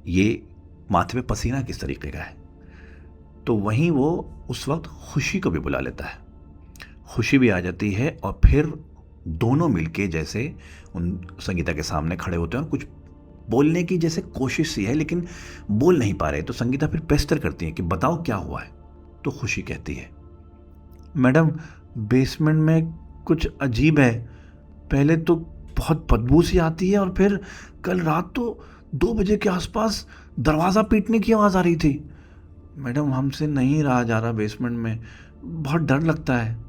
ये माथे पे पसीना किस तरीके का है? तो वहीं वो उस वक्त खुशी को भी बुला लेता है। खुशी भी आ जाती है और फिर दोनों मिलके जैसे उन संगीता के सामने खड़े होते हैं और कुछ बोलने की जैसे कोशिश सी है, लेकिन बोल नहीं पा रहे। तो संगीता फिर पेस्टर करती है कि बताओ क्या हुआ है। तो खुशी कहती है, मैडम बेसमेंट में कुछ अजीब है, पहले तो बहुत बदबू सी आती है और फिर कल रात तो 2 बजे के आसपास दरवाज़ा पीटने की आवाज़ आ रही थी। मैडम हमसे नहीं रहा जा रहा बेसमेंट में, बहुत डर लगता है।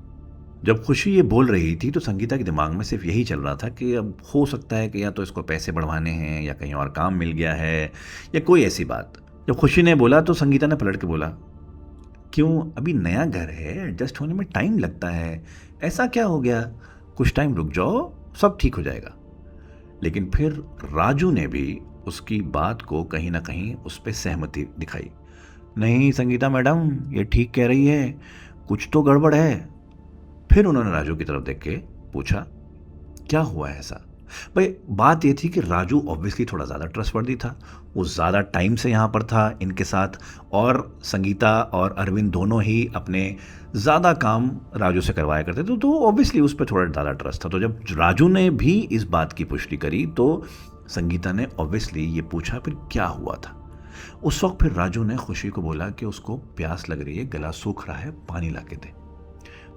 जब खुशी ये बोल रही थी तो संगीता के दिमाग में सिर्फ यही चल रहा था कि अब हो सकता है कि या तो इसको पैसे बढ़वाने हैं या कहीं और काम मिल गया है या कोई ऐसी बात। जब खुशी ने बोला तो संगीता ने पलट के बोला, क्यों, अभी नया घर है, एडजस्ट होने में टाइम लगता है, ऐसा क्या हो गया, कुछ टाइम रुक जाओ, सब ठीक हो जाएगा। लेकिन फिर राजू ने भी उसकी बात को कहीं ना कहीं उस पर सहमति दिखाई। नहीं संगीता मैडम, ये ठीक कह रही है, कुछ तो गड़बड़ है। फिर उन्होंने राजू की तरफ देख के पूछा, क्या हुआ है ऐसा? भाई बात ये थी कि राजू ऑब्वियसली थोड़ा ज़्यादा ट्रस्टवर्दी था, वो ज़्यादा टाइम से यहाँ पर था इनके साथ, और संगीता और अरविंद दोनों ही अपने ज़्यादा काम राजू से करवाया करते थे, तो ऑब्वियसली उस पर थोड़ा ज़्यादा ट्रस्ट था। तो जब राजू ने भी इस बात की पुष्टि करी तो संगीता ने ऑब्वियसली ये पूछा, फिर क्या हुआ था? उस वक्त फिर राजू ने खुशी को बोला कि उसको प्यास लग रही है, गला सूख रहा है, पानी ला के दे।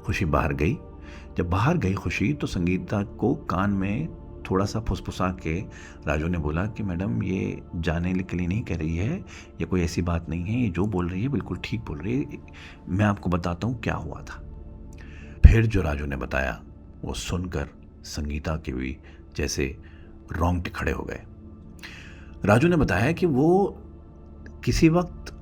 खुशी बाहर गई। जब बाहर गई खुशी तो संगीता को कान में थोड़ा सा फुसफुसा के राजू ने बोला कि मैडम ये जाने के लिए नहीं कह रही है, ये कोई ऐसी बात नहीं है, ये जो बोल रही है बिल्कुल ठीक बोल रही है, मैं आपको बताता हूँ क्या हुआ था। फिर जो राजू ने बताया वो सुनकर संगीता के भी जैसे रोंगटे खड़े हो गए। राजू ने बताया कि वो किसी वक्त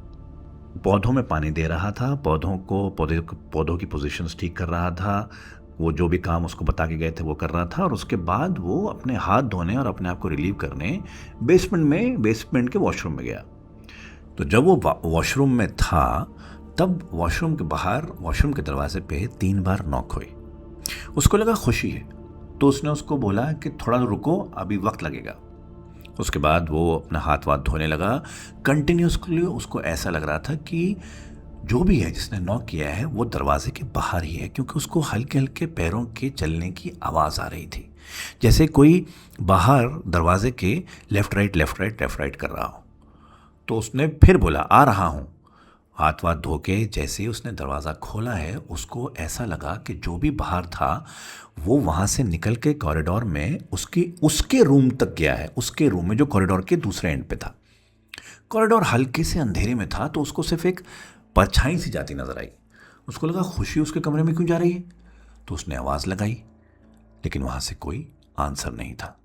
पौधों में पानी दे रहा था, पौधों की पोजीशंस ठीक कर रहा था, वो जो भी काम उसको बता के गए थे वो कर रहा था, और उसके बाद वो अपने हाथ धोने और अपने आप को रिलीव करने बेसमेंट के वॉशरूम में गया। तो जब वो वॉशरूम में था तब वॉशरूम के बाहर वॉशरूम के दरवाजे पे 3 बार नॉक हुई। उसको लगा खुशी है, तो उसने उसको बोला कि थोड़ा रुको, अभी वक्त लगेगा। उसके बाद वो अपना हाथ वाथ धोने लगा। कंटिन्यूसली उसको ऐसा लग रहा था कि जो भी है जिसने नॉक किया है वो दरवाजे के बाहर ही है, क्योंकि उसको हल्के हल्के पैरों के चलने की आवाज़ आ रही थी, जैसे कोई बाहर दरवाजे के लेफ़्ट राइट कर रहा हो। तो उसने फिर बोला, आ रहा हूँ। हाथ वाथ धो के जैसे ही उसने दरवाज़ा खोला है उसको ऐसा लगा कि जो भी बाहर था वो वहाँ से निकल के कॉरिडोर में उसके रूम तक गया है, उसके रूम में जो कॉरिडोर के दूसरे एंड पे था। कॉरिडोर हल्के से अंधेरे में था तो उसको सिर्फ एक परछाई सी जाती नजर आई। उसको लगा खुशी उसके कमरे में क्यों जा रही है, तो उसने आवाज लगाई, लेकिन वहां से कोई आंसर नहीं था।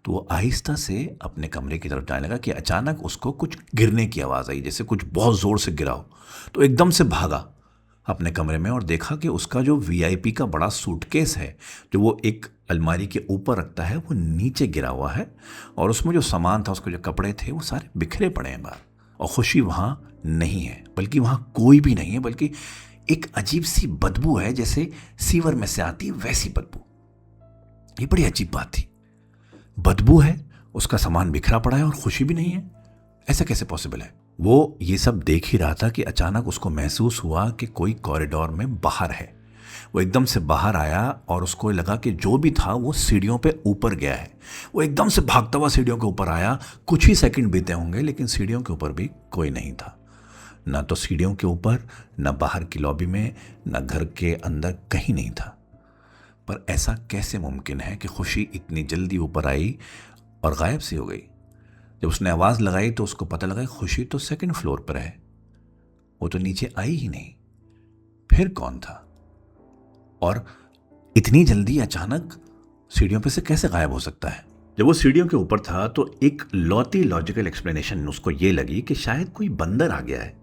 तो वो आहिस्ता से अपने कमरे की तरफ जाने लगा कि अचानक उसको कुछ गिरने की आवाज़ आई, जैसे कुछ बहुत ज़ोर से गिरा हो। तो एकदम से भागा अपने कमरे में और देखा कि उसका जो वीआईपी का बड़ा सूटकेस है, जो वो एक अलमारी के ऊपर रखता है, वो नीचे गिरा हुआ है और उसमें जो सामान था, उसके जो कपड़े थे, वो सारे बिखरे पड़े हैं बाहर। और खुशी वहाँ नहीं है, बल्कि वहाँ कोई भी नहीं है, बल्कि एक अजीब सी बदबू है, जैसे सीवर में से आती है वैसी बदबू। ये बड़ी अजीब बात थी। बदबू है, उसका सामान बिखरा पड़ा है और खुशी भी नहीं है। ऐसा कैसे पॉसिबल है? वो ये सब देख ही रहा था कि अचानक उसको महसूस हुआ कि कोई कॉरिडोर में बाहर है। वो एकदम से बाहर आया और उसको लगा कि जो भी था वो सीढ़ियों पे ऊपर गया है। वो एकदम से भागता हुआ सीढ़ियों के ऊपर आया। कुछ ही सेकंड बीते होंगे, लेकिन सीढ़ियों के ऊपर भी कोई नहीं था। ना तो सीढ़ियों के ऊपर, ना बाहर की लॉबी में, ना घर के अंदर, कहीं नहीं था। पर ऐसा कैसे मुमकिन है कि खुशी इतनी जल्दी ऊपर आई और गायब सी हो गई? जब उसने आवाज़ लगाई तो उसको पता लगा खुशी तो सेकंड फ्लोर पर है, वो तो नीचे आई ही नहीं। फिर कौन था और इतनी जल्दी अचानक सीढ़ियों पे से कैसे गायब हो सकता है? जब वो सीढ़ियों के ऊपर था तो एक लौती लॉजिकल एक्सप्लेनेशन उसको ये लगी कि शायद कोई बंदर आ गया है,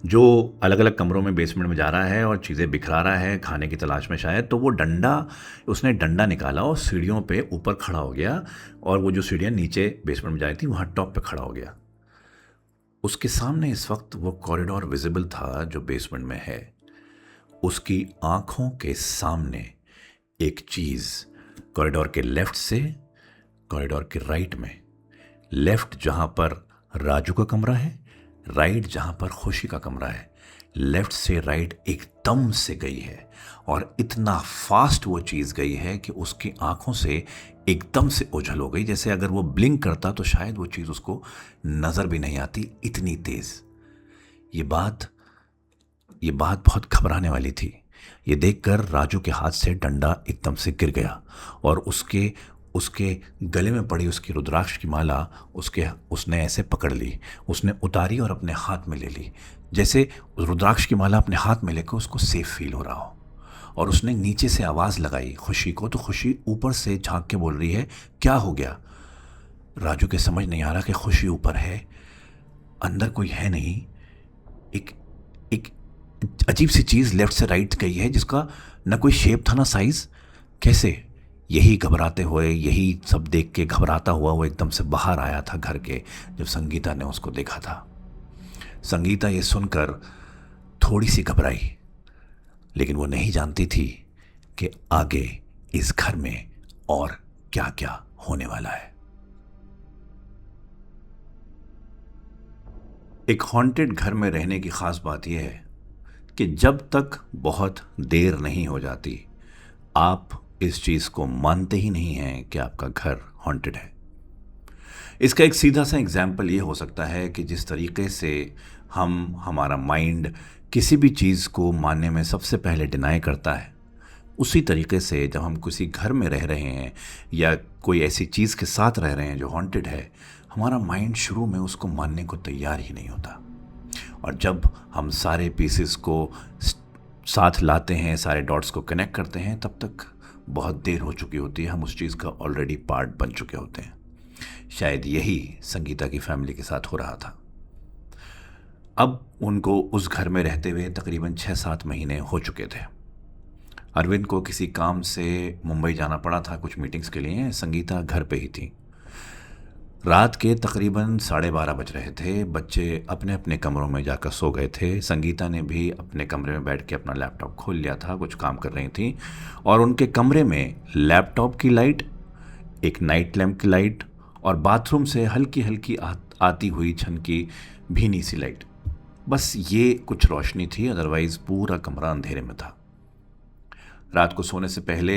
जो अलग अलग कमरों में बेसमेंट में जा रहा है और चीज़ें बिखरा रहा है खाने की तलाश में शायद। तो वो उसने डंडा निकाला और सीढ़ियों पे ऊपर खड़ा हो गया, और वो जो सीढ़ियाँ नीचे बेसमेंट में जा रही थी वहाँ टॉप पे खड़ा हो गया। उसके सामने इस वक्त वो कॉरिडोर विजिबल था जो बेसमेंट में है। उसकी आंखों के सामने एक चीज़ कॉरिडोर के लेफ्ट से कॉरिडोर के राइट में, लेफ्ट जहाँ पर राजू का कमरा है, राइट जहां पर खुशी का कमरा है, लेफ्ट से राइट एकदम से गई है। और इतना फास्ट वो चीज़ गई है कि उसकी आंखों से एकदम से ओझल हो गई, जैसे अगर वो ब्लिंक करता तो शायद वो चीज़ उसको नज़र भी नहीं आती, इतनी तेज़। ये बात बहुत घबराने वाली थी। ये देखकर राजू के हाथ से डंडा एकदम से गिर गया और उसके गले में पड़ी उसकी रुद्राक्ष की माला उसने ऐसे पकड़ ली, उसने उतारी और अपने हाथ में ले ली, जैसे रुद्राक्ष की माला अपने हाथ में लेकर उसको सेफ फील हो रहा हो। और उसने नीचे से आवाज़ लगाई खुशी को, तो खुशी ऊपर से झांक के बोल रही है, क्या हो गया? राजू के समझ नहीं आ रहा कि खुशी ऊपर है, अंदर कोई है नहीं। एक अजीब सी चीज़ लेफ्ट से राइट गई है, जिसका न कोई शेप था ना साइज़। कैसे? यही घबराते हुए, यही सब देख के घबराता हुआ वो एकदम से बाहर आया था घर के, जब संगीता ने उसको देखा था। संगीता ये सुनकर थोड़ी सी घबराई, लेकिन वो नहीं जानती थी कि आगे इस घर में और क्या क्या होने वाला है। एक हॉन्टेड घर में रहने की खास बात यह है कि जब तक बहुत देर नहीं हो जाती, आप इस चीज़ को मानते ही नहीं हैं कि आपका घर हॉन्टेड है। इसका एक सीधा सा एग्जाम्पल ये हो सकता है कि जिस तरीके से हमारा माइंड किसी भी चीज़ को मानने में सबसे पहले डिनाई करता है, उसी तरीके से जब हम किसी घर में रह रहे हैं या कोई ऐसी चीज़ के साथ रह रहे हैं जो हॉन्टेड है, हमारा माइंड शुरू में उसको मानने को तैयार ही नहीं होता। और जब हम सारे पीसेस को साथ लाते हैं, सारे डॉट्स को कनेक्ट करते हैं, तब तक बहुत देर हो चुकी होती है, हम उस चीज़ का ऑलरेडी पार्ट बन चुके होते हैं। शायद यही संगीता की फैमिली के साथ हो रहा था। अब उनको उस घर में रहते हुए तकरीबन 6-7 महीने हो चुके थे। अरविंद को किसी काम से मुंबई जाना पड़ा था कुछ मीटिंग्स के लिए। संगीता घर पे ही थी। रात के तकरीबन 12:30 बज रहे थे। बच्चे अपने अपने कमरों में जाकर सो गए थे। संगीता ने भी अपने कमरे में बैठ के अपना लैपटॉप खोल लिया था, कुछ काम कर रही थी। और उनके कमरे में लैपटॉप की लाइट, एक नाइट लैम्प की लाइट और बाथरूम से हल्की हल्की आती हुई छनकी भीनी सी लाइट, बस ये कुछ रोशनी थी। अदरवाइज़ पूरा कमरा अंधेरे में था। रात को सोने से पहले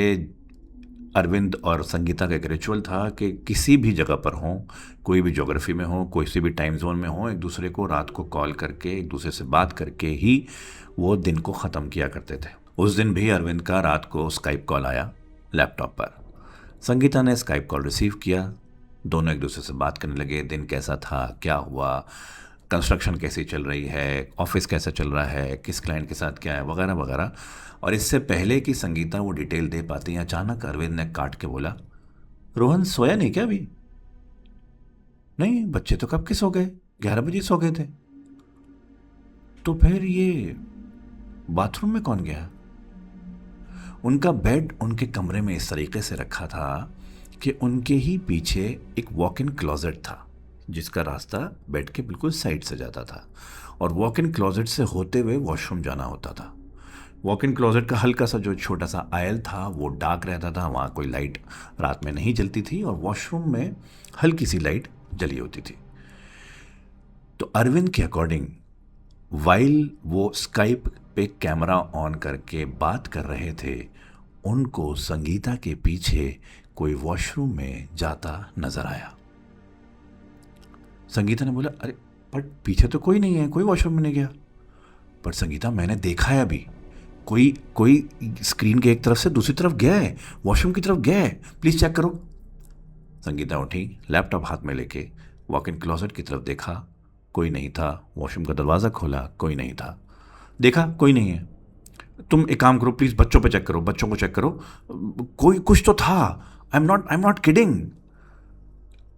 अरविंद और संगीता का एक रिचुअल था कि किसी भी जगह पर हों, कोई भी ज्योग्राफी में हो, किसी भी टाइम जोन में हो, एक दूसरे को रात को कॉल करके, एक दूसरे से बात करके ही वो दिन को ख़त्म किया करते थे। उस दिन भी अरविंद का रात को स्काइप कॉल आया लैपटॉप पर। संगीता ने स्काइप कॉल रिसीव किया। दोनों एक दूसरे से बात करने लगे, दिन कैसा था, क्या हुआ, कंस्ट्रक्शन कैसी चल रही है, ऑफिस कैसा चल रहा है, किस क्लाइंट के साथ क्या है, वगैरह वगैरह। और इससे पहले कि संगीता वो डिटेल दे पाती, अचानक अरविंद ने काट के बोला, रोहन सोया नहीं क्या अभी? नहीं, बच्चे तो कब के सो गए, 11 बजे सो गए थे। तो फिर ये बाथरूम में कौन गया? उनका बेड उनके कमरे में इस तरीके से रखा था कि उनके ही पीछे एक वॉक इन क्लोजेट था, जिसका रास्ता बेड के बिल्कुल साइड से जाता था, और वॉक इन क्लोजेट से होते हुए वॉशरूम जाना होता था। वॉक इन क्लोजेट का हल्का सा जो छोटा सा आयल था वो डार्क रहता था, वहाँ कोई लाइट रात में नहीं जलती थी, और वॉशरूम में हल्की सी लाइट जली होती थी। तो अरविंद के अकॉर्डिंग वाइल वो स्काइप पे कैमरा ऑन करके बात कर रहे थे, उनको संगीता के पीछे कोई वॉशरूम में जाता नजर आया। संगीता ने बोला, अरे पर पीछे तो कोई नहीं है, कोई वॉशरूम में नहीं गया। पर संगीता, मैंने देखा है अभी, कोई स्क्रीन के एक तरफ से दूसरी तरफ गया है, वॉशरूम की तरफ गया है, प्लीज चेक करो। संगीता उठी, लैपटॉप हाथ में लेके वॉक इन क्लोजेट की तरफ देखा, कोई नहीं था। वॉशरूम का दरवाज़ा खोला, कोई नहीं था। देखा कोई नहीं है, तुम एक काम करो प्लीज़, बच्चों पे चेक करो, बच्चों को चेक करो, कोई कुछ तो था, I am not kidding.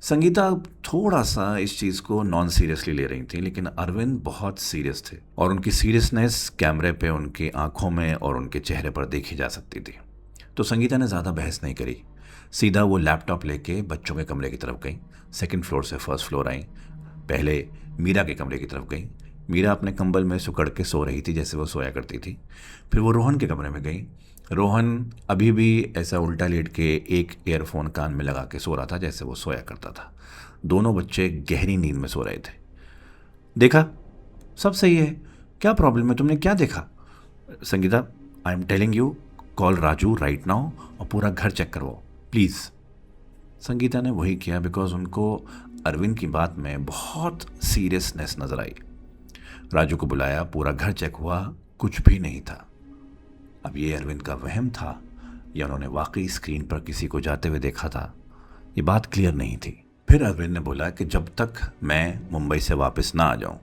Sangeeta थोड़ा सा इस चीज़ को नॉन सीरियसली ले रही थी, लेकिन अरविंद बहुत सीरियस थे, और उनकी सीरियसनेस कैमरे पे उनकी आंखों में और उनके चेहरे पर देखी जा सकती थी। तो संगीता ने ज़्यादा बहस नहीं करी, सीधा वो लैपटॉप लेके बच्चों के कमरे की तरफ गई। सेकंड फ्लोर से फर्स्ट फ्लोर आई, पहले मीरा के कमरे की तरफ गई। मीरा अपने कंबल में सुकड़ के सो रही थी जैसे वो सोया करती थी। फिर वो रोहन के कमरे में गई। रोहन अभी भी ऐसा उल्टा लेट के एक ईयरफोन कान में लगा के सो रहा था जैसे वो सोया करता था। दोनों बच्चे गहरी नींद में सो रहे थे। देखा, सब सही है, क्या प्रॉब्लम है, तुमने क्या देखा? Sangeeta, I am telling you, call Raju right now और पूरा घर चेक करवाओ प्लीज़। संगीता ने वही किया, बिकॉज उनको अरविंद की बात में बहुत सीरियसनेस नजर आई। राजू को बुलाया, पूरा घर चेक हुआ, कुछ भी नहीं था। अब ये अरविंद का वहम था या उन्होंने वाकई स्क्रीन पर किसी को जाते हुए देखा था, ये बात क्लियर नहीं थी। फिर अरविंद ने बोला कि जब तक मैं मुंबई से वापस ना आ जाऊं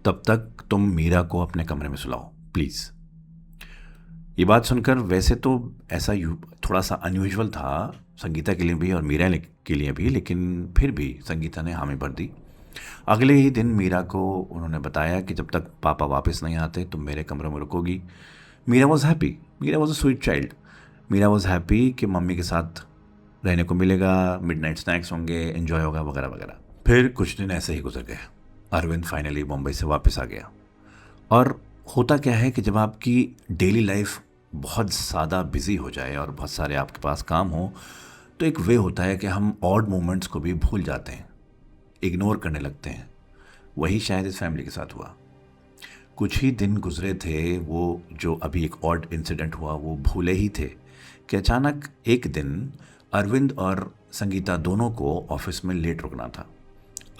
तब तक तुम मीरा को अपने कमरे में सुलाओ प्लीज़। ये बात सुनकर वैसे तो ऐसा थोड़ा सा अनयूजुअल था संगीता के लिए भी और मीरा के लिए भी, लेकिन फिर भी संगीता ने हामी भर दी। अगले ही दिन मीरा को उन्होंने बताया कि जब तक पापा वापस नहीं आते तुम मेरे कमरे में रुकोगी। Meera was happy, Meera was a sweet child. Meera was happy कि मम्मी के साथ रहने को मिलेगा, मिडनाइट स्नैक्स होंगे, एंजॉय होगा, वगैरह वगैरह। फिर कुछ दिन ऐसे ही गुजर गए। अरविंद फाइनली मुंबई से वापस आ गया। और होता क्या है कि जब आपकी डेली लाइफ बहुत ज़्यादा बिजी हो जाए और बहुत सारे आपके पास काम हो, तो एक वे होता है कि हम ऑड मोमेंट्स को भी भूल जाते हैं, इग्नोर करने लगते हैं। वही शायद इस फैमिली के साथ हुआ। कुछ ही दिन गुजरे थे, वो जो अभी एक ऑड इंसिडेंट हुआ वो भूले ही थे कि अचानक एक दिन अरविंद और संगीता दोनों को ऑफिस में लेट रुकना था।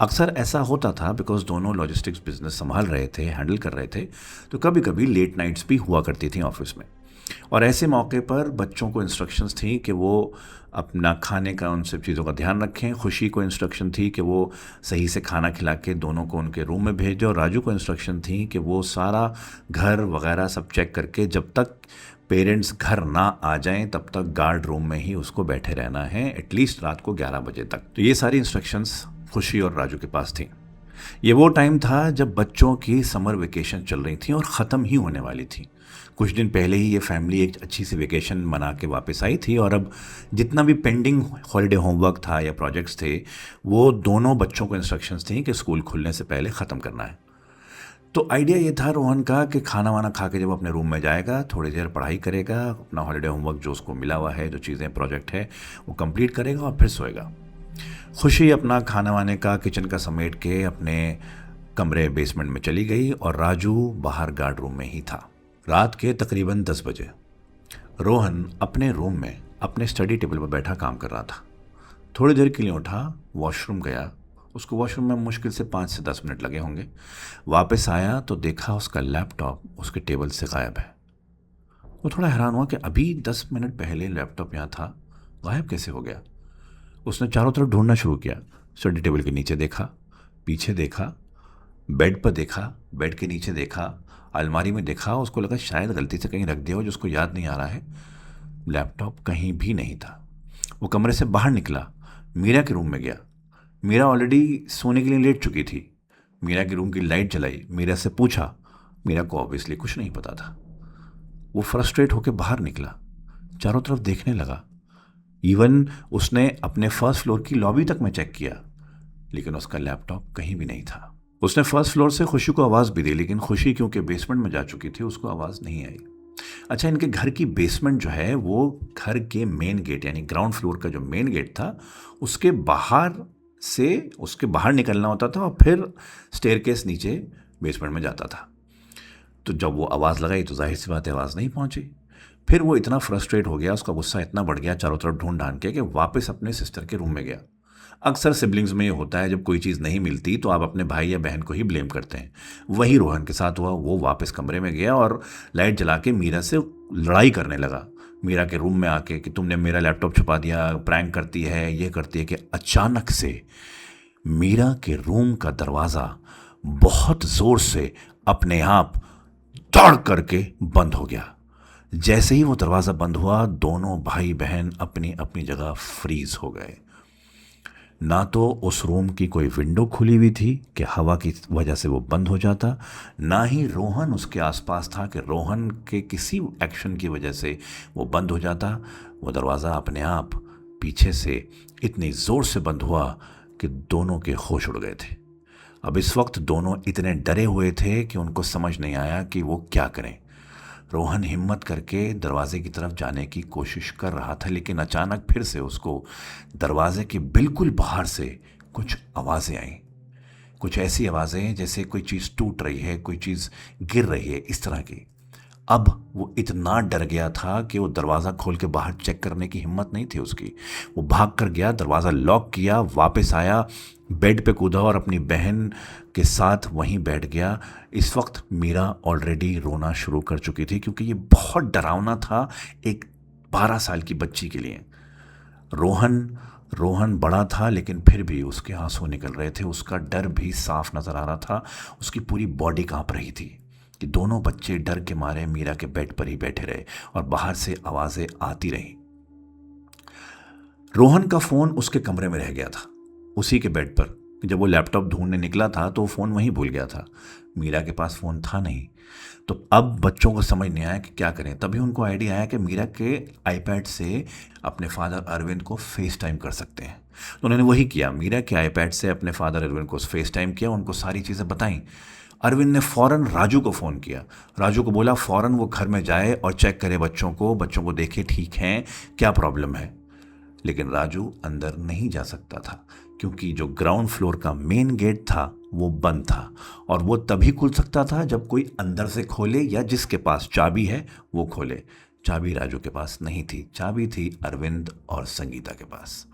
अक्सर ऐसा होता था बिकॉज दोनों लॉजिस्टिक्स बिजनेस संभाल रहे थे, हैंडल कर रहे थे, तो कभी कभी लेट नाइट्स भी हुआ करती थी ऑफिस में। और ऐसे मौके पर बच्चों को इंस्ट्रक्शंस थी कि वो अपना खाने का, उन सब चीज़ों का ध्यान रखें। खुशी को इंस्ट्रक्शन थी कि वो सही से खाना खिला के दोनों को उनके रूम में भेज दे, और राजू को इंस्ट्रक्शन थी कि वो सारा घर वगैरह सब चेक करके जब तक पेरेंट्स घर ना आ जाएं तब तक गार्ड रूम में ही उसको बैठे रहना है, एटलीस्ट रात को 11 बजे तक। तो ये सारी इंस्ट्रक्शंस खुशी और राजू के पास थी। ये वो टाइम था जब बच्चों की समर वेकेशन चल रही थी और ख़त्म ही होने वाली थी। कुछ दिन पहले ही ये फैमिली एक अच्छी सी वेकेशन मना के वापस आई थी, और अब जितना भी पेंडिंग हॉलीडे होमवर्क था या प्रोजेक्ट्स थे वो दोनों बच्चों को इंस्ट्रक्शंस थी कि स्कूल खुलने से पहले ख़त्म करना है। तो आइडिया ये था रोहन का कि खाना वाना खा के जब अपने रूम में जाएगा, थोड़ी देर पढ़ाई करेगा, अपना हॉलीडे होमवर्क जो उसको मिला हुआ है, जो चीज़ें प्रोजेक्ट है वो कंप्लीट करेगा और फिर सोएगा। खुशी अपना खाना वाने का, किचन का समेट के अपने कमरे बेसमेंट में चली गई, और राजू बाहर गार्ड रूम में ही था। रात के तकरीबन 10 बजे रोहन अपने रूम में अपने स्टडी टेबल पर बैठा काम कर रहा था। थोड़ी देर के लिए उठा, वॉशरूम गया। उसको वॉशरूम में मुश्किल से 5 से 10 मिनट लगे होंगे। वापस आया तो देखा उसका लैपटॉप उसके टेबल से गायब है। वो थोड़ा हैरान हुआ कि अभी 10 मिनट पहले लैपटॉप यहाँ था, गायब कैसे हो गया। उसने चारों तरफ ढूंढना शुरू किया। स्टडी टेबल के नीचे देखा, पीछे देखा, बेड पर देखा, बेड के नीचे देखा, अलमारी में देखा। उसको लगा शायद गलती से कहीं रख दिया हो जो उसको याद नहीं आ रहा है। लैपटॉप कहीं भी नहीं था। वो कमरे से बाहर निकला, मीरा के रूम में गया। मीरा ऑलरेडी सोने के लिए लेट चुकी थी। मीरा के रूम की लाइट जलाई, मीरा से पूछा। मीरा को ऑब्वियसली कुछ नहीं पता था। वो फ्रस्ट्रेट होकर बाहर निकला, चारों तरफ देखने लगा। इवन उसने अपने फर्स्ट फ्लोर की लॉबी तक में चेक किया, लेकिन उसका लैपटॉप कहीं भी नहीं था। उसने फर्स्ट फ्लोर से खुशी को आवाज़ भी दी, लेकिन खुशी क्योंकि बेसमेंट में जा चुकी थी, उसको आवाज़ नहीं आई। अच्छा, इनके घर की बेसमेंट जो है वो घर के मेन गेट यानी ग्राउंड फ्लोर का जो मेन गेट था उसके बाहर निकलना होता था और फिर स्टेयरकेस नीचे बेसमेंट में जाता था। तो जब वो आवाज़ लगाई तो जाहिर सी बात है आवाज़ नहीं पहुंची। फिर वो इतना फ्रस्ट्रेट हो गया, उसका गुस्सा इतना बढ़ गया चारों तरफ ढूंढ ढांड के, कि वापस अपने सिस्टर के रूम में गया। अक्सर सिबलिंग्स में ये होता है, जब कोई चीज़ नहीं मिलती तो आप अपने भाई या बहन को ही ब्लेम करते हैं। वही रोहन के साथ हुआ। वो वापस कमरे में गया और लाइट जला के मीरा से लड़ाई करने लगा। मीरा के रूम में आके कि तुमने मेरा लैपटॉप छुपा दिया, प्रैंक करती है, ये करती है। कि अचानक से मीरा के रूम का दरवाज़ा बहुत ज़ोर से अपने आप धड़ करके बंद हो गया। जैसे ही वो दरवाज़ा बंद हुआ, दोनों भाई बहन अपनी अपनी जगह फ्रीज हो गए। ना तो उस रूम की कोई विंडो खुली हुई थी कि हवा की वजह से वो बंद हो जाता, ना ही रोहन उसके आसपास था कि रोहन के किसी एक्शन की वजह से वो बंद हो जाता। वो दरवाज़ा अपने आप पीछे से इतनी ज़ोर से बंद हुआ कि दोनों के होश उड़ गए थे। अब इस वक्त दोनों इतने डरे हुए थे कि उनको समझ नहीं आया कि वो क्या करें। रोहन हिम्मत करके दरवाजे की तरफ जाने की कोशिश कर रहा था, लेकिन अचानक फिर से उसको दरवाजे के बिल्कुल बाहर से कुछ आवाज़ें आईं। कुछ ऐसी आवाज़ें जैसे कोई चीज़ टूट रही है, कोई चीज़ गिर रही है, इस तरह की। अब वो इतना डर गया था कि वो दरवाज़ा खोल के बाहर चेक करने की हिम्मत नहीं थी उसकी। वो भाग कर गया, दरवाज़ा लॉक किया, वापस आया, बेड पे कूदा और अपनी बहन के साथ वहीं बैठ गया। इस वक्त मीरा ऑलरेडी रोना शुरू कर चुकी थी, क्योंकि ये बहुत डरावना था एक 12 साल की बच्ची के लिए। रोहन बड़ा था, लेकिन फिर भी उसके आंसू निकल रहे थे। उसका डर भी साफ नज़र आ रहा था। उसकी पूरी बॉडी कांप रही थी कि दोनों बच्चे डर के मारे मीरा के बेड पर ही बैठे रहे और बाहर से आवाज़ें आती रहीं। रोहन का फ़ोन उसके कमरे में रह गया था, उसी के बेड पर। जब वो लैपटॉप ढूंढने निकला था तो वो फ़ोन वहीं भूल गया था। मीरा के पास फ़ोन था नहीं। तो अब बच्चों को समझ नहीं आया कि क्या करें। तभी उनको आइडिया आया कि मीरा के आईपैड से अपने फादर अरविंद को फेस टाइम कर सकते हैं। तो उन्होंने वही किया, मीरा के आईपैड से अपने फादर अरविंद को फेस टाइम किया, उनको सारी चीज़ें बताईं। अरविंद ने फ़ौरन राजू को फ़ोन किया। राजू को बोला फ़ौरन वो घर में जाए और चेक करे बच्चों को देखे ठीक हैं, क्या प्रॉब्लम है। लेकिन राजू अंदर नहीं जा सकता था, क्योंकि जो ग्राउंड फ्लोर का मेन गेट था वो बंद था, और वो तभी खुल सकता था जब कोई अंदर से खोले या जिसके पास चाबी है वो खोले। चाबी राजू के पास नहीं थी, चाबी थी अरविंद और संगीता के पास।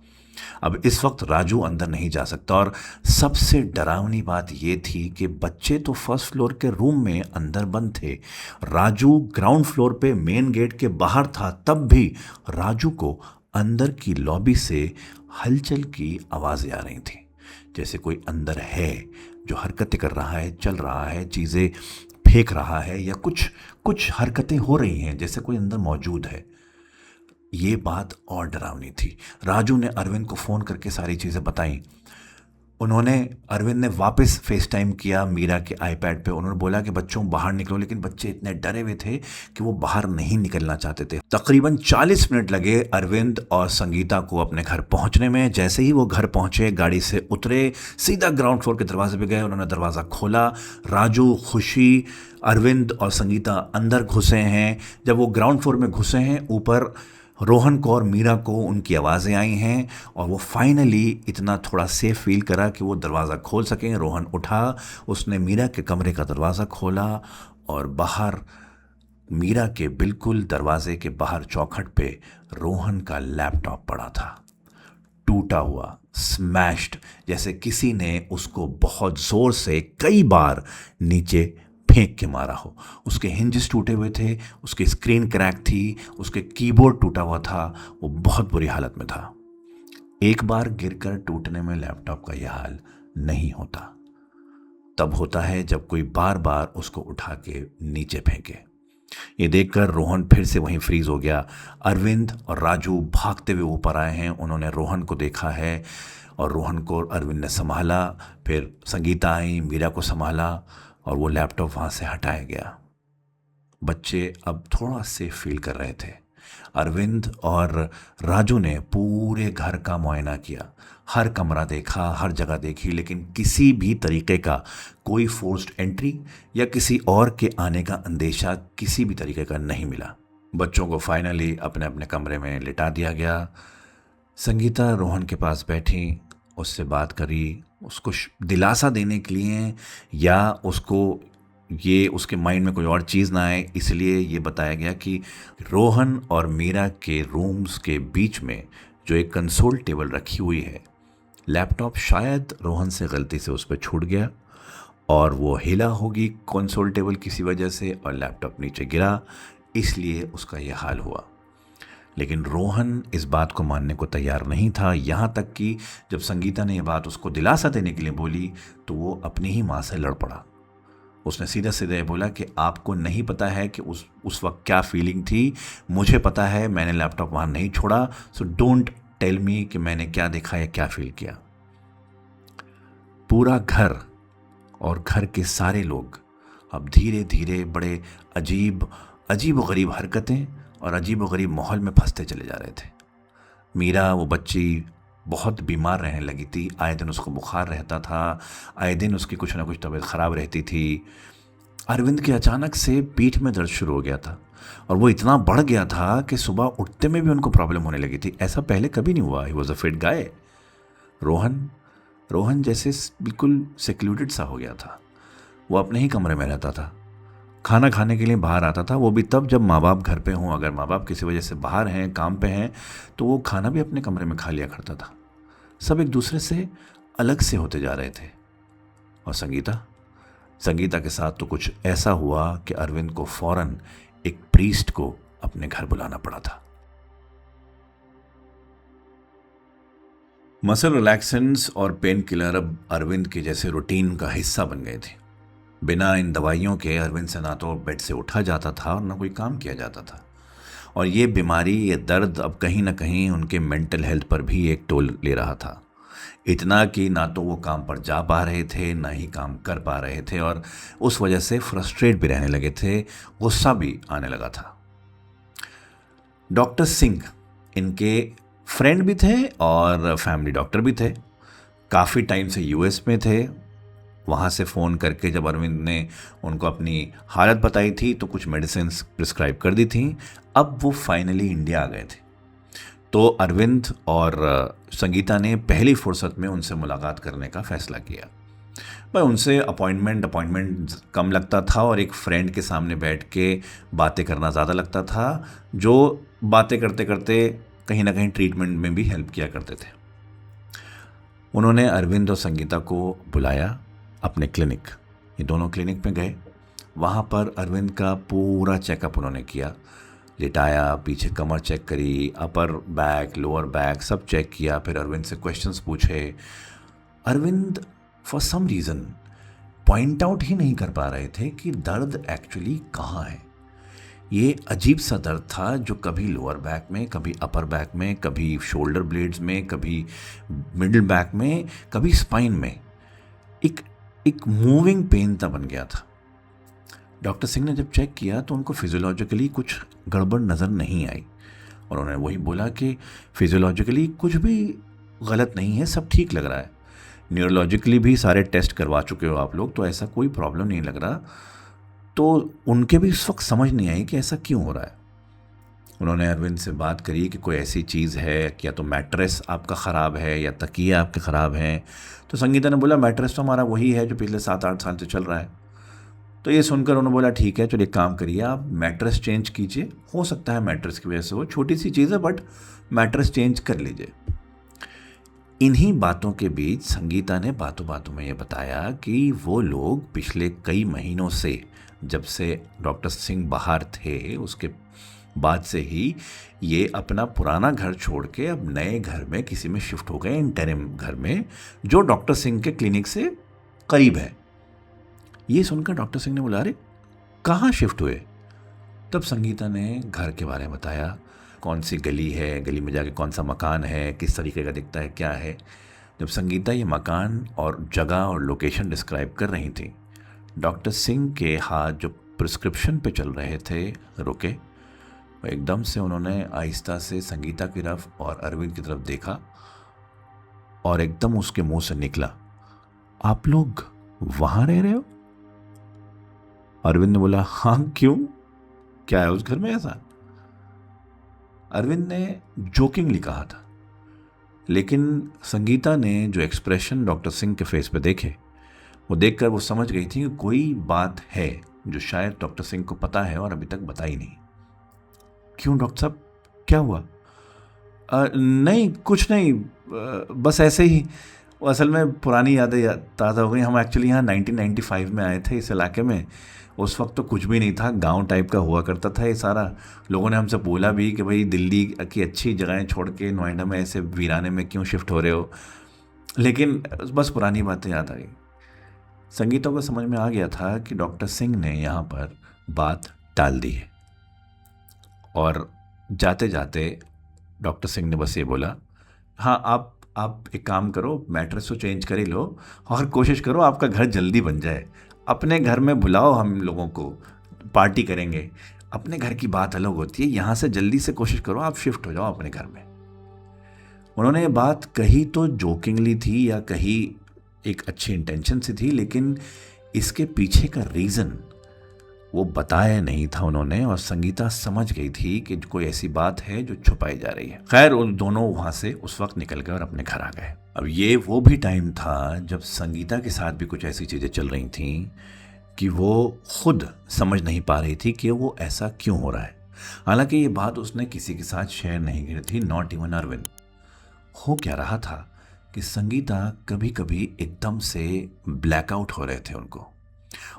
अब इस वक्त राजू अंदर नहीं जा सकता, और सबसे डरावनी बात ये थी कि बच्चे तो फर्स्ट फ्लोर के रूम में अंदर बंद थे, राजू ग्राउंड फ्लोर पे मेन गेट के बाहर था। तब भी राजू को अंदर की लॉबी से हलचल की आवाज़ें आ रही थी, जैसे कोई अंदर है जो हरकतें कर रहा है, चल रहा है, चीज़ें फेंक रहा है, या कुछ हरकतें हो रही हैं जैसे कोई अंदर मौजूद है। ये बात और डरावनी थी। राजू ने अरविंद को फ़ोन करके सारी चीज़ें बताईं। अरविंद ने वापस फेस टाइम किया मीरा के आईपैड पे। उन्होंने बोला कि बच्चों बाहर निकलो, लेकिन बच्चे इतने डरे हुए थे कि वो बाहर नहीं निकलना चाहते थे। तकरीबन 40 मिनट लगे अरविंद और संगीता को अपने घर पहुंचने में। जैसे ही वो घर पहुंचे, गाड़ी से उतरे, सीधा ग्राउंड फ्लोर के दरवाजे पे गए। उन्होंने दरवाज़ा खोला। राजू, खुशी, अरविंद और संगीता अंदर घुसे हैं। जब वो ग्राउंड फ्लोर में घुसे हैं, ऊपर रोहन को और मीरा को उनकी आवाज़ें आई हैं, और वो फाइनली इतना थोड़ा सेफ फील करा कि वो दरवाज़ा खोल सकें। रोहन उठा, उसने मीरा के कमरे का दरवाज़ा खोला, और बाहर मीरा के बिल्कुल दरवाजे के बाहर चौखट पे रोहन का लैपटॉप पड़ा था, टूटा हुआ, स्मैश्ड, जैसे किसी ने उसको बहुत ज़ोर से कई बार नीचे फेंक के मारा हो। उसके हिंजेस टूटे हुए थे, उसकी स्क्रीन क्रैक थी, उसके कीबोर्ड टूटा हुआ था, वो बहुत बुरी हालत में था। एक बार गिरकर टूटने में लैपटॉप का यह हाल नहीं होता, तब होता है जब कोई बार बार उसको उठा के नीचे फेंके। ये देखकर रोहन फिर से वहीं फ्रीज हो गया। अरविंद और राजू भागते हुए ऊपर आए हैं। उन्होंने रोहन को देखा है और रोहन को अरविंद ने संभाला। फिर संगीता आई, मीरा को संभाला और वो लैपटॉप वहाँ से हटाया गया। बच्चे अब थोड़ा सेफ फील कर रहे थे। अरविंद और राजू ने पूरे घर का मुआयना किया, हर कमरा देखा, हर जगह देखी, लेकिन किसी भी तरीके का कोई फोर्स्ड एंट्री या किसी और के आने का अंदेशा किसी भी तरीके का नहीं मिला। बच्चों को फाइनली अपने अपने कमरे में लिटा दिया गया। संगीता रोहन के पास बैठी, उससे बात करी, उसको दिलासा देने के लिए या उसको ये उसके माइंड में कोई और चीज़ ना आए इसलिए ये बताया गया कि रोहन और मीरा के रूम्स के बीच में जो एक कंसोल टेबल रखी हुई है, लैपटॉप शायद रोहन से गलती से उस पर छूट गया और वो हिला होगी कंसोल टेबल किसी वजह से और लैपटॉप नीचे गिरा, इसलिए उसका यह हाल हुआ। लेकिन रोहन इस बात को मानने को तैयार नहीं था, यहाँ तक कि जब संगीता ने यह बात उसको दिलासा देने के लिए बोली तो वो अपनी ही माँ से लड़ पड़ा। उसने सीधा सीधा बोला कि आपको नहीं पता है कि उस वक्त क्या फीलिंग थी, मुझे पता है, मैंने लैपटॉप वहाँ नहीं छोड़ा, सो डोंट टेल मी कि मैंने क्या देखा या क्या फील किया। पूरा घर और घर के सारे लोग अब धीरे धीरे बड़े अजीब व गरीब हरकतें और अजीब व गरीब माहौल में फंसते चले जा रहे थे। मीरा, वो बच्ची, बहुत बीमार रहने लगी थी। आए दिन उसको बुखार रहता था, आए दिन उसकी कुछ ना कुछ तबीयत ख़राब रहती थी। अरविंद के अचानक से पीठ में दर्द शुरू हो गया था और वो इतना बढ़ गया था कि सुबह उठते में भी उनको प्रॉब्लम होने लगी थी। ऐसा पहले कभी नहीं हुआ। ही वॉज अ फिट गाय। रोहन जैसे बिल्कुल सेक्लूडेड सा हो गया था। वो अपने ही कमरे में रहता था, खाना खाने के लिए बाहर आता था, वो भी तब जब माँ बाप घर पे हों। अगर माँ बाप किसी वजह से बाहर हैं, काम पे हैं, तो वो खाना भी अपने कमरे में खा लिया करता था। सब एक दूसरे से अलग से होते जा रहे थे। और संगीता के साथ तो कुछ ऐसा हुआ कि अरविंद को फौरन एक प्रीस्ट को अपने घर बुलाना पड़ा था। मसल रिलैक्सेंट्स और पेन किलर अब अरविंद के जैसे रूटीन का हिस्सा बन गए थे। बिना इन दवाइयों के अरविंद से ना तो बेड से उठा जाता था और ना कोई काम किया जाता था। और ये बीमारी, ये दर्द अब कहीं ना कहीं उनके मेंटल हेल्थ पर भी एक टोल ले रहा था। इतना कि ना तो वो काम पर जा पा रहे थे, ना ही काम कर पा रहे थे और उस वजह से फ्रस्ट्रेट भी रहने लगे थे, गुस्सा भी आने लगा था। डॉक्टर सिंह इनके फ्रेंड भी थे और फैमिली डॉक्टर भी थे। काफ़ी टाइम से यूएस में थे। वहाँ से फ़ोन करके जब अरविंद ने उनको अपनी हालत बताई थी तो कुछ मेडिसिन प्रिस्क्राइब कर दी थी। अब वो फाइनली इंडिया आ गए थे। तो अरविंद और संगीता ने पहली फुर्सत में उनसे मुलाकात करने का फ़ैसला किया। भाई उनसे अपॉइंटमेंट कम लगता था और एक फ्रेंड के सामने बैठ के बातें करना ज़्यादा लगता था, जो बातें करते करते कहीं ना कहीं ट्रीटमेंट में भी हेल्प किया करते थे। उन्होंने अरविंद और संगीता को बुलाया अपने क्लिनिक। ये दोनों क्लिनिक में गए। वहाँ पर अरविंद का पूरा चेकअप उन्होंने किया। लिटाया, पीछे कमर चेक करी, अपर बैक, लोअर बैक सब चेक किया। फिर अरविंद से क्वेश्चंस पूछे। Arvind for some reason point out ही नहीं कर पा रहे थे कि दर्द एक्चुअली कहाँ है। ये अजीब सा दर्द था जो कभी लोअर बैक में, कभी अपर बैक में, कभी शोल्डर ब्लेड्स में, कभी मिडिल बैक में, कभी स्पाइन में। एक मूविंग पेन सा बन गया था। डॉक्टर सिंह ने जब चेक किया तो उनको फिजियोलॉजिकली कुछ गड़बड़ नज़र नहीं आई और उन्होंने वही बोला कि फिजियोलॉजिकली कुछ भी गलत नहीं है, सब ठीक लग रहा है। न्यूरोलॉजिकली भी सारे टेस्ट करवा चुके हो आप लोग, तो ऐसा कोई प्रॉब्लम नहीं लग रहा। तो उनके भी इस वक्त समझ नहीं आई कि ऐसा क्यों हो रहा है। उन्होंने अरविंद से बात करी कि कोई ऐसी चीज़ है कि या तो मैट्रेस आपका ख़राब है या तकिया आपके ख़राब हैं। तो संगीता ने बोला मैट्रेस तो हमारा वही है जो पिछले 7-8 साल से चल रहा है। तो ये सुनकर उन्होंने बोला ठीक है, चलिए एक काम करिए, आप मैट्रेस चेंज कीजिए। हो सकता है मैट्रेस की वजह से हो, छोटी सी चीज़ है बट मैट्रेस चेंज कर लीजिए। इन्हीं बातों के बीच संगीता ने बातों बातों में ये बताया कि वो लोग पिछले कई महीनों से, जब से डॉक्टर सिंह बाहर थे, उसके बाद से ही ये अपना पुराना घर छोड़ के अब नए घर में किसी में शिफ्ट हो गए, इंटरिम घर में, जो डॉक्टर सिंह के क्लिनिक से करीब है। ये सुनकर डॉक्टर सिंह ने बोला, अरे कहाँ शिफ्ट हुए? तब संगीता ने घर के बारे में बताया, कौन सी गली है, गली में जाके कौन सा मकान है, किस तरीके का दिखता है, क्या है। जब संगीता ये मकान और जगह और लोकेशन डिस्क्राइब कर रही थी, डॉक्टर सिंह के हाथ जो प्रिस्क्रिप्शन पे चल रहे थे रुके। एकदम से उन्होंने आहिस्ता से संगीता की तरफ और अरविंद की तरफ देखा और एकदम उसके मुंह से निकला, आप लोग वहां रह रहे हो? अरविंद ने बोला, हाँ क्यों, क्या है उस घर में ऐसा? अरविंद ने जोकिंगली कहा था, लेकिन संगीता ने जो एक्सप्रेशन डॉक्टर सिंह के फेस पे देखे, वो देखकर वो समझ गई थी कि कोई बात है जो शायद डॉक्टर सिंह को पता है और अभी तक बताई नहीं। क्यों डॉक्टर साहब, क्या हुआ? नहीं कुछ नहीं, बस ऐसे ही। वो असल में पुरानी यादें ताज़ा हो गई। हम एक्चुअली यहाँ 1995 में आए थे इस इलाके में। उस वक्त तो कुछ भी नहीं था, गांव टाइप का हुआ करता था ये सारा। लोगों ने हमसे बोला भी कि भाई दिल्ली की अच्छी जगहें छोड़ के नोएडा में ऐसे वीराने में क्यों शिफ्ट हो रहे हो, लेकिन बस पुरानी बातें याद आ गई। संगीता को समझ में आ गया था कि डॉक्टर सिंह ने यहाँ पर बात टाल दी है, और जाते जाते डॉक्टर सिंह ने बस ये बोला, हाँ आप एक काम करो, मैट्रेस तो चेंज कर ही लो और कोशिश करो आपका घर जल्दी बन जाए। अपने घर में बुलाओ, हम लोगों को पार्टी करेंगे। अपने घर की बात अलग होती है, यहाँ से जल्दी से कोशिश करो आप शिफ्ट हो जाओ अपने घर में। उन्होंने ये बात कही तो जोकिंगली थी या कही एक अच्छी इंटेंशन से थी, लेकिन इसके पीछे का रीज़न वो बताया नहीं था उन्होंने, और संगीता समझ गई थी कि कोई ऐसी बात है जो छुपाई जा रही है। खैर उन दोनों वहाँ से उस वक्त निकल गए और अपने घर आ गए। अब ये वो भी टाइम था जब संगीता के साथ भी कुछ ऐसी चीज़ें चल रही थीं कि वो खुद समझ नहीं पा रही थी कि वो ऐसा क्यों हो रहा है। हालांकि ये बात उसने किसी के साथ शेयर नहीं की थी, नॉट इवन अरविंद। हो क्या रहा था कि संगीता कभी कभी एकदम से ब्लैकआउट हो रहे थे उनको,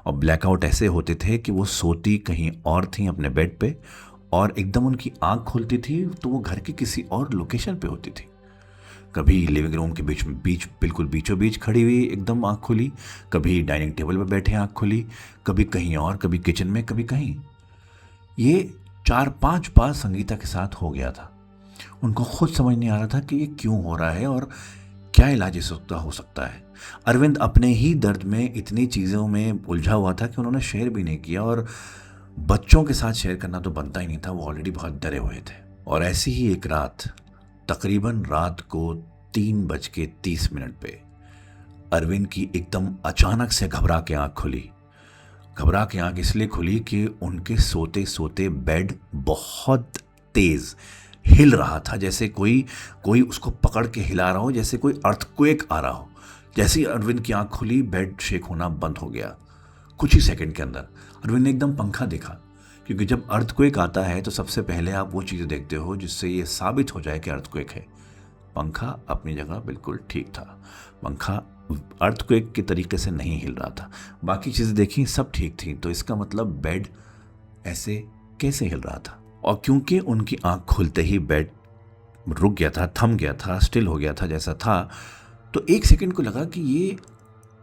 और ब्लैकआउट ऐसे होते थे कि वो सोती कहीं और थी अपने बेड पे, और एकदम उनकी आंख खुलती थी तो वो घर की किसी और लोकेशन पे होती थी। कभी लिविंग रूम के बीच बिल्कुल बीचों बीच खड़ी हुई एकदम आंख खुली, कभी डाइनिंग टेबल पर बैठे आंख खुली, कभी कहीं और, कभी किचन में, कभी कहीं। ये 4-5 बार संगीता के साथ हो गया था। उनको खुद समझ नहीं आ रहा था कि ये क्यों हो रहा है और क्या इलाज इसका हो सकता है। अरविंद अपने ही दर्द में इतनी चीज़ों में उलझा हुआ था कि उन्होंने शेयर भी नहीं किया, और बच्चों के साथ शेयर करना तो बनता ही नहीं था, वो ऑलरेडी बहुत डरे हुए थे। और ऐसी ही एक रात, तकरीबन रात को 3:30 पे अरविंद की एकदम अचानक से घबरा के आँख खुली। घबरा के आँख इसलिए खुली कि उनके सोते सोते बेड बहुत तेज़ हिल रहा था, जैसे कोई उसको पकड़ के हिला रहा हो, जैसे कोई अर्थक्वेक आ रहा हो। जैसे ही अरविंद की आंख खुली, बेड शेक होना बंद हो गया कुछ ही सेकंड के अंदर। अरविंद ने एकदम पंखा देखा, क्योंकि जब अर्थक्वेक आता है तो सबसे पहले आप वो चीज़ें देखते हो जिससे ये साबित हो जाए कि अर्थक्वेक है। पंखा अपनी जगह बिल्कुल ठीक था, पंखा अर्थक्वेक के तरीके से नहीं हिल रहा था। बाकी चीज़ें देखी सब ठीक थी, तो इसका मतलब बेड ऐसे कैसे हिल रहा था। और क्योंकि उनकी आंख खुलते ही बेड रुक गया था, थम गया था, स्टिल हो गया था जैसा था, तो एक सेकंड को लगा कि ये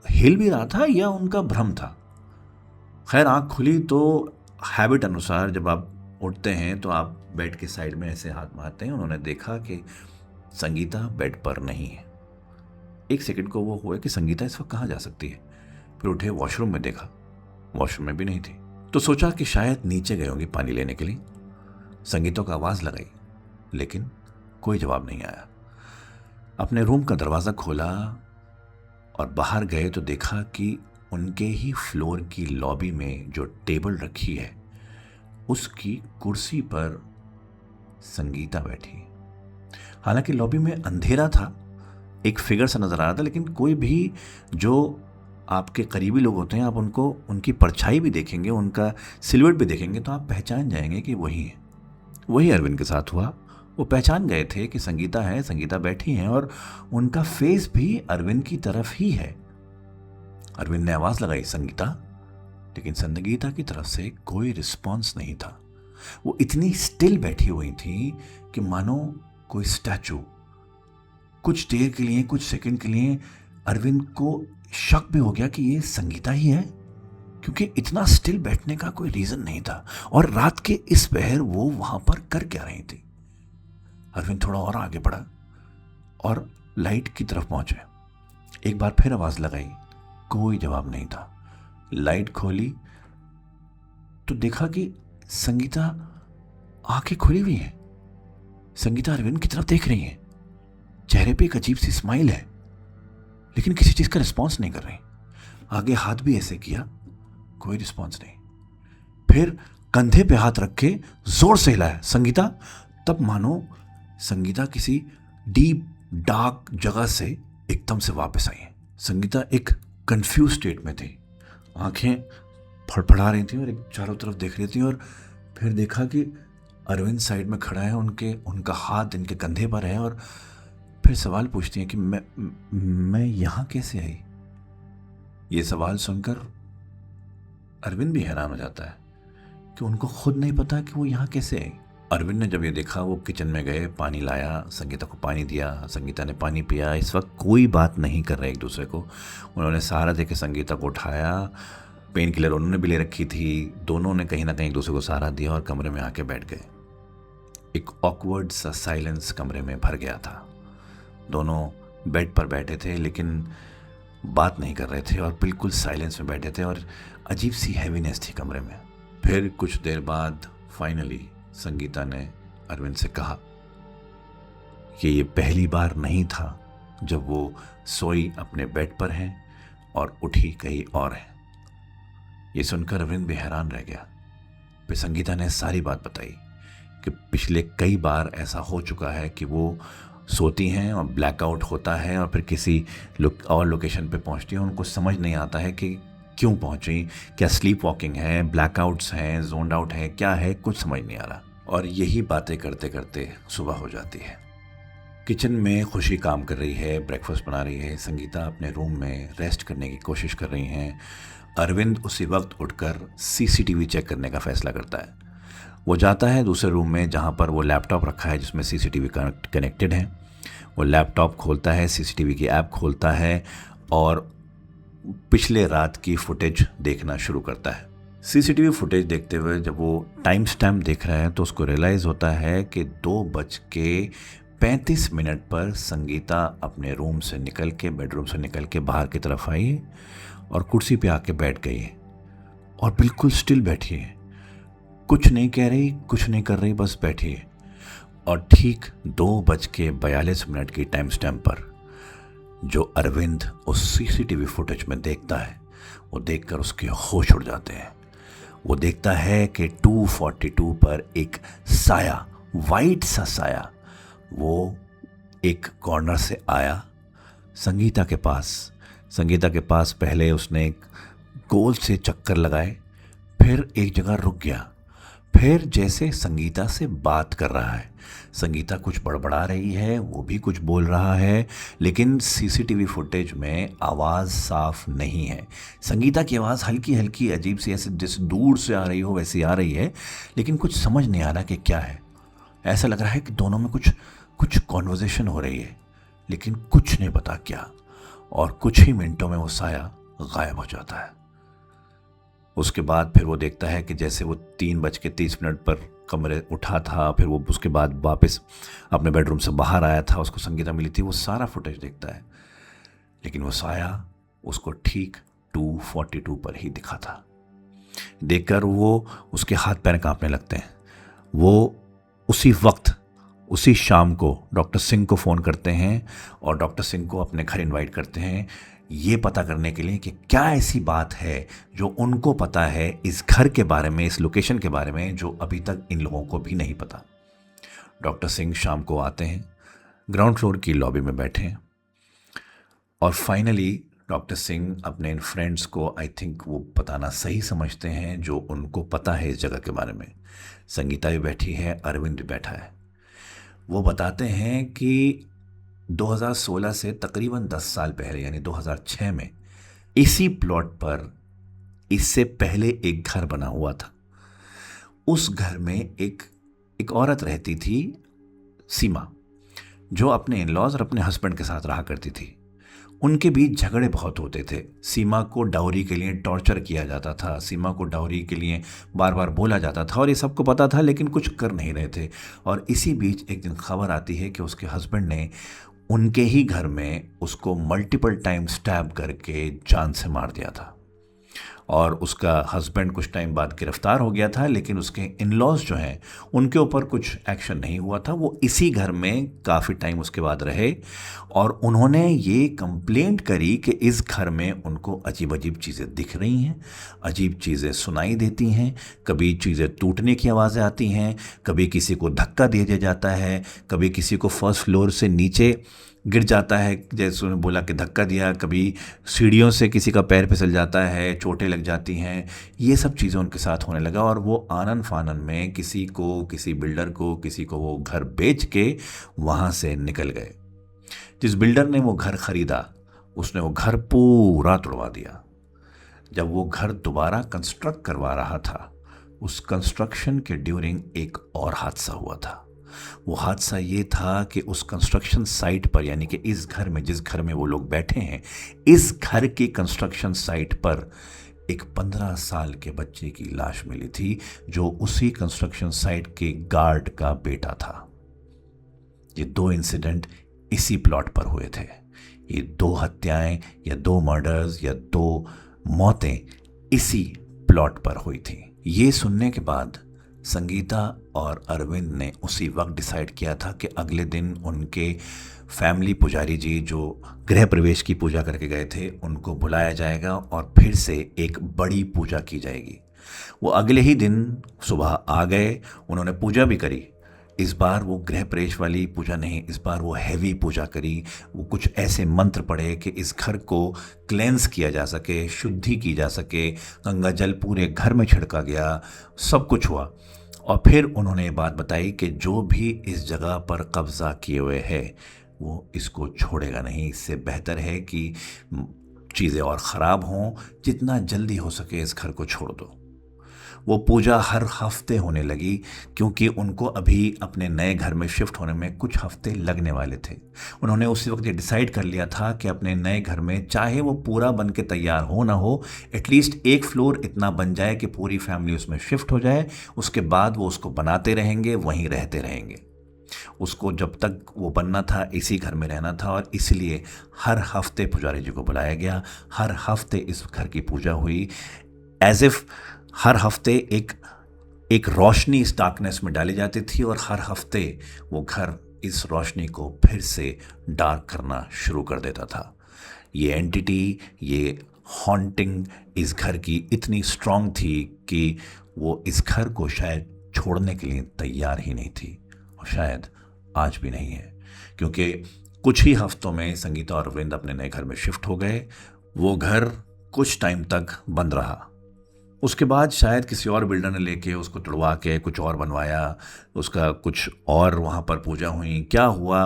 हिल भी रहा था या उनका भ्रम था। खैर आंख खुली तो हैबिट अनुसार जब आप उठते हैं तो आप बेड के साइड में ऐसे हाथ मारते हैं। उन्होंने देखा कि संगीता बेड पर नहीं है। एक सेकंड को वो हुआ कि संगीता इस वक्त कहाँ जा सकती है। फिर उठे, वॉशरूम में देखा, वॉशरूम में भी नहीं थी, तो सोचा कि शायद नीचे गए होंगे पानी लेने के लिए। संगीता को आवाज़ लगाई, लेकिन कोई जवाब नहीं आया। अपने रूम का दरवाज़ा खोला और बाहर गए तो देखा कि उनके ही फ्लोर की लॉबी में जो टेबल रखी है उसकी कुर्सी पर संगीता बैठी। हालांकि लॉबी में अंधेरा था, एक फिगर सा नज़र आ रहा था, लेकिन कोई भी जो आपके करीबी लोग होते हैं आप उनको उनकी परछाई भी देखेंगे, उनका सिलुएट भी देखेंगे तो आप पहचान जाएंगे कि वही है। वही अरविंद के साथ हुआ। वो पहचान गए थे कि संगीता है, संगीता बैठी हैं, और उनका फेस भी अरविंद की तरफ ही है। अरविंद ने आवाज़ लगाई, संगीता, लेकिन संगीता की तरफ से कोई रिस्पॉन्स नहीं था। वो इतनी स्टिल बैठी हुई थी कि मानो कोई स्टैचू। कुछ देर के लिए, कुछ सेकंड के लिए अरविंद को शक भी हो गया कि ये संगीता ही है, क्योंकि इतना स्टिल बैठने का कोई रीजन नहीं था। और रात के इस पहर वो वहां पर कर क्या रही थी। अरविंद थोड़ा और आगे बढ़ा और लाइट की तरफ पहुंचे। एक बार फिर आवाज लगाई, कोई जवाब नहीं था। लाइट खोली तो देखा कि संगीता आंखें खुली हुई है। संगीता अरविंद की तरफ देख रही है। चेहरे पे एक अजीब सी स्माइल है, लेकिन किसी चीज का रिस्पॉन्स नहीं कर रही। आगे हाथ भी ऐसे किया, कोई रिस्पॉन्स नहीं। फिर कंधे पे हाथ रख के जोर से हिलाया, संगीता। तब मानो संगीता किसी डीप डार्क जगह से एकदम से वापस आई है। संगीता एक कंफ्यूज स्टेट में थी, आंखें फड़फड़ा रही थी और एक चारों तरफ देख रही थी। और फिर देखा कि अरविंद साइड में खड़ा है, उनका हाथ इनके कंधे पर है। और फिर सवाल पूछती है कि मैं यहाँ कैसे आई। ये सवाल सुनकर अरविंद भी हैरान हो जाता है कि उनको खुद नहीं पता कि वो यहाँ कैसे आई। अरविंद ने जब ये देखा, वो किचन में गए, पानी लाया, संगीता को पानी दिया, संगीता ने पानी पिया। इस वक्त कोई बात नहीं कर रहे एक दूसरे को। उन्होंने सहारा देके संगीता को उठाया। पेन किलर उन्होंने भी ले रखी थी। दोनों ने कहीं ना कहीं एक दूसरे को सहारा दिया और कमरे में आके बैठ गए। एक ऑकवर्ड सा साइलेंस कमरे में भर गया था। दोनों बेड पर बैठे थे, लेकिन बात नहीं कर रहे थे और बिल्कुल साइलेंस में बैठे थे और अजीब सी हैवीनेस थी कमरे में। फिर कुछ देर बाद फाइनली संगीता ने अरविंद से कहा कि ये पहली बार नहीं था जब वो सोई अपने बेड पर है और उठी कहीं और है। ये सुनकर अरविंद भी हैरान रह गया। फिर संगीता ने सारी बात बताई कि पिछले कई बार ऐसा हो चुका है कि वो सोती हैं और ब्लैकआउट होता है और फिर किसी और लोकेशन पे पहुंचती हैं। उनको समझ नहीं आता है कि क्यों पहुंची, क्या स्लीप वॉकिंग है, ब्लैकआउट्स हैं, जोन्ड आउट है, क्या है, कुछ समझ नहीं आ रहा। और यही बातें करते करते सुबह हो जाती है। किचन में खुशी काम कर रही है, ब्रेकफास्ट बना रही है। संगीता अपने रूम में रेस्ट करने की कोशिश कर रही हैं। अरविंद उसी वक्त उठकर सीसीटीवी चेक करने का फैसला करता है। वो जाता है दूसरे रूम में जहाँ पर वो लैपटॉप रखा है जिसमें सीसीटीवी कनेक्टेड है। वो लैपटॉप खोलता है, सीसीटीवी की ऐप खोलता है और पिछले रात की फुटेज देखना शुरू करता है। सीसीटीवी फुटेज देखते हुए जब वो टाइम स्टैम्प देख रहा है तो उसको रियलाइज़ होता है कि 2:35 पर संगीता अपने रूम से निकल के, बेडरूम से निकल के बाहर की तरफ आई और कुर्सी पे आके बैठ गई है और बिल्कुल स्टिल बैठी है। कुछ नहीं कह रही, कुछ नहीं कर रही, बस बैठी है। और ठीक 2:42 की टाइम स्टैम्प पर जो अरविंद उस सीसीटीवी फुटेज में देखता है, वो देखकर उसके होश उड़ जाते हैं। वो देखता है कि 2:42 पर एक साया, वाइट सा साया, वो एक कॉर्नर से आया संगीता के पास। पहले उसने एक गोल से चक्कर लगाए, फिर एक जगह रुक गया, फिर जैसे संगीता से बात कर रहा है। संगीता कुछ बड़बड़ा रही है, वो भी कुछ बोल रहा है, लेकिन सीसीटीवी फुटेज में आवाज़ साफ नहीं है। संगीता की आवाज़ हल्की हल्की अजीब सी, ऐसे जैसे दूर से आ रही हो वैसी आ रही है, लेकिन कुछ समझ नहीं आ रहा कि क्या है। ऐसा लग रहा है कि दोनों में कुछ कॉन्वर्जेशन हो रही है, लेकिन कुछ नहीं पता क्या। और कुछ ही मिनटों में वो साया गायब हो जाता है। उसके बाद फिर वो देखता है कि जैसे वो 3:30 पर कमरे उठा था, फिर वो उसके बाद वापस अपने बेडरूम से बाहर आया था, उसको संगीता मिली थी। वो सारा फुटेज देखता है, लेकिन वो साया उसको ठीक 2:42 पर ही दिखा था। देखकर वो उसके हाथ पैर कांपने लगते हैं। वो उसी वक्त, उसी शाम को डॉक्टर सिंह को फ़ोन करते हैं और डॉक्टर सिंह को अपने घर इनवाइट करते हैं, ये पता करने के लिए कि क्या ऐसी बात है जो उनको पता है इस घर के बारे में, इस लोकेशन के बारे में, जो अभी तक इन लोगों को भी नहीं पता। डॉक्टर सिंह शाम को आते हैं, ग्राउंड फ्लोर की लॉबी में बैठे हैं और फाइनली डॉक्टर सिंह अपने इन फ्रेंड्स को, आई थिंक वो बताना सही समझते हैं जो उनको पता है इस जगह के बारे में। संगीता भी बैठी है, अरविंद भी बैठा है। वो बताते हैं कि 2016 से तकरीबन 10 साल पहले यानी 2006 में इसी प्लॉट पर इससे पहले एक घर बना हुआ था। उस घर में एक एक औरत रहती थी, सीमा, जो अपने इन-लॉज और अपने हस्बैंड के साथ रहा करती थी। उनके बीच झगड़े बहुत होते थे। सीमा को डाउरी के लिए टॉर्चर किया जाता था, सीमा को डाउरी के लिए बार बार बोला जाता था और ये सबको पता था, लेकिन कुछ कर नहीं रहे थे। और इसी बीच एक दिन खबर आती है कि उसके हस्बैंड ने उनके ही घर में उसको मल्टीपल टाइम स्टैब करके जान से मार दिया था। और उसका हस्बैंड कुछ टाइम बाद गिरफ्तार हो गया था, लेकिन उसके इन-लॉज जो हैं उनके ऊपर कुछ एक्शन नहीं हुआ था। वो इसी घर में काफ़ी टाइम उसके बाद रहे और उन्होंने ये कंप्लेंट करी कि इस घर में उनको अजीब अजीब चीज़ें दिख रही हैं, अजीब चीज़ें सुनाई देती हैं, कभी चीज़ें टूटने की आवाज़ें आती हैं, कभी किसी को धक्का दिया जाता है, कभी किसी को फर्स्ट फ्लोर से नीचे गिर जाता है, जैसे उन्होंने बोला कि धक्का दिया, कभी सीढ़ियों से किसी का पैर फिसल जाता है, चोटें लग जाती हैं। ये सब चीज़ें उनके साथ होने लगा और वो आनन फानन में किसी को, किसी बिल्डर को, किसी को वो घर बेच के वहाँ से निकल गए। जिस बिल्डर ने वो घर ख़रीदा उसने वो घर पूरा तोड़वा दिया। जब वो घर दोबारा कंस्ट्रक्ट करवा रहा था, उस कंस्ट्रक्शन के ड्यूरिंग एक और हादसा हुआ था। वो हादसा ये था कि उस कंस्ट्रक्शन साइट पर, यानी कि इस घर में, जिस घर में वो लोग बैठे हैं, इस घर की कंस्ट्रक्शन साइट पर एक 15 साल के बच्चे की लाश मिली थी, जो उसी कंस्ट्रक्शन साइट के गार्ड का बेटा था। ये 2 इंसिडेंट इसी प्लॉट पर हुए थे। ये 2 हत्याएं या 2 मर्डर्स या 2 मौतें इसी प्लॉट पर हुई थी। ये सुनने के बाद संगीता और अरविंद ने उसी वक्त डिसाइड किया था कि अगले दिन उनके फैमिली पुजारी जी, जो गृह प्रवेश की पूजा करके गए थे, उनको बुलाया जाएगा और फिर से एक बड़ी पूजा की जाएगी। वो अगले ही दिन सुबह आ गए, उन्होंने पूजा भी करी। इस बार वो गृह प्रवेश वाली पूजा नहीं, इस बार वो हैवी पूजा करी। वो कुछ ऐसे मंत्र पढ़े कि इस घर को क्लेंस किया जा सके, शुद्धि की जा सके। गंगा जल पूरे घर में छिड़का गया, सब कुछ हुआ। और फिर उन्होंने ये बात बताई कि जो भी इस जगह पर कब्ज़ा किए हुए है वो इसको छोड़ेगा नहीं। इससे बेहतर है कि चीज़ें और ख़राब हों, जितना जल्दी हो सके इस घर को छोड़ दो। वो पूजा हर हफ्ते होने लगी, क्योंकि उनको अभी अपने नए घर में शिफ्ट होने में कुछ हफ्ते लगने वाले थे। उन्होंने उसी वक्त ये डिसाइड कर लिया था कि अपने नए घर में, चाहे वो पूरा बन के तैयार हो ना हो, एटलीस्ट एक फ्लोर इतना बन जाए कि पूरी फैमिली उसमें शिफ्ट हो जाए। उसके बाद वो उसको बनाते रहेंगे, वहीं रहते रहेंगे। उसको जब तक वो बनना था इसी घर में रहना था, और इसलिए हर हफ्ते पुजारी जी को बुलाया गया। हर हफ्ते इस घर की पूजा हुई, एज इफ़ हर हफ्ते एक रोशनी इस डार्कनेस में डाली जाती थी और हर हफ्ते वो घर इस रोशनी को फिर से डार्क करना शुरू कर देता था। ये एंटिटी, ये हॉन्टिंग इस घर की इतनी स्ट्रांग थी कि वो इस घर को शायद छोड़ने के लिए तैयार ही नहीं थी, और शायद आज भी नहीं है, क्योंकि कुछ ही हफ्तों में संगीता और अरविंद अपने नए घर में शिफ्ट हो गए। वो घर कुछ टाइम तक बंद रहा। उसके बाद शायद किसी और बिल्डर ने लेके उसको तुड़वा के कुछ और बनवाया, उसका कुछ और वहाँ पर पूजा हुई, क्या हुआ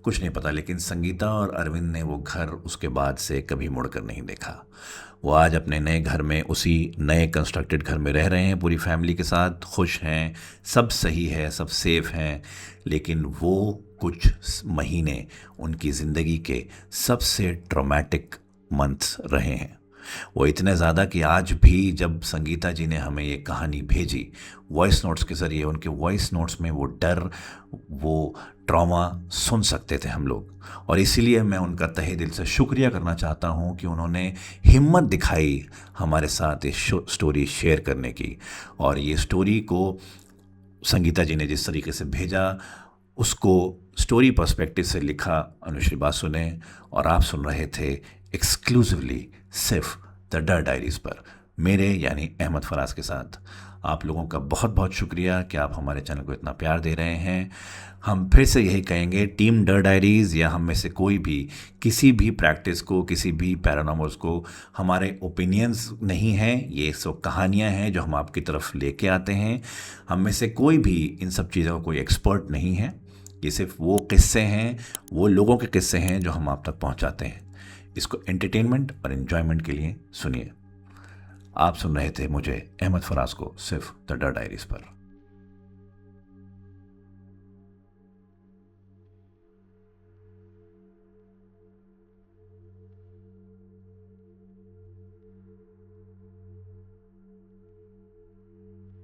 कुछ नहीं पता। लेकिन संगीता और अरविंद ने वो घर उसके बाद से कभी मुड़कर नहीं देखा। वो आज अपने नए घर में, उसी नए कंस्ट्रक्टेड घर में रह रहे हैं, पूरी फैमिली के साथ खुश हैं, सब सही है, सब सेफ हैं। लेकिन वो कुछ महीने उनकी ज़िंदगी के सबसे ट्रॉमेटिक मंथ्स रहे हैं। वो इतने ज़्यादा कि आज भी जब संगीता जी ने हमें ये कहानी भेजी वॉइस नोट्स के ज़रिए, उनके वॉइस नोट्स में वो डर, वो ट्रॉमा सुन सकते थे हम लोग। और इसीलिए मैं उनका तहे दिल से शुक्रिया करना चाहता हूँ कि उन्होंने हिम्मत दिखाई हमारे साथ ये स्टोरी शेयर करने की। और ये स्टोरी को संगीता जी ने जिस तरीके से भेजा, उसको स्टोरी पर्सपेक्टिव से लिखा अनुश्री बासु ने, और आप सुन रहे थे एक्सक्लूसिवली सिर्फ द डर डायरीज़ पर, मेरे यानी अहमद फराज के साथ। आप लोगों का बहुत बहुत शुक्रिया कि आप हमारे चैनल को इतना प्यार दे रहे हैं। हम फिर से यही कहेंगे, टीम डर डायरीज़ या हम में से कोई भी किसी भी प्रैक्टिस को, किसी भी पैरानॉर्मल्स को, हमारे ओपिनियंस नहीं हैं, ये सब कहानियाँ हैं जो हम आपकी तरफ लेके आते हैं। हम में से कोई भी इन सब चीज़ों का कोई एक्सपर्ट नहीं है। ये सिर्फ वो किस्से हैं, वो लोगों के किस्से हैं जो हम आप तक पहुँचाते हैं। इसको एंटरटेनमेंट और एन्जॉयमेंट के लिए सुनिए। आप सुन रहे थे मुझे, अहमद फराज को, सिर्फ द डर डायरीज पर।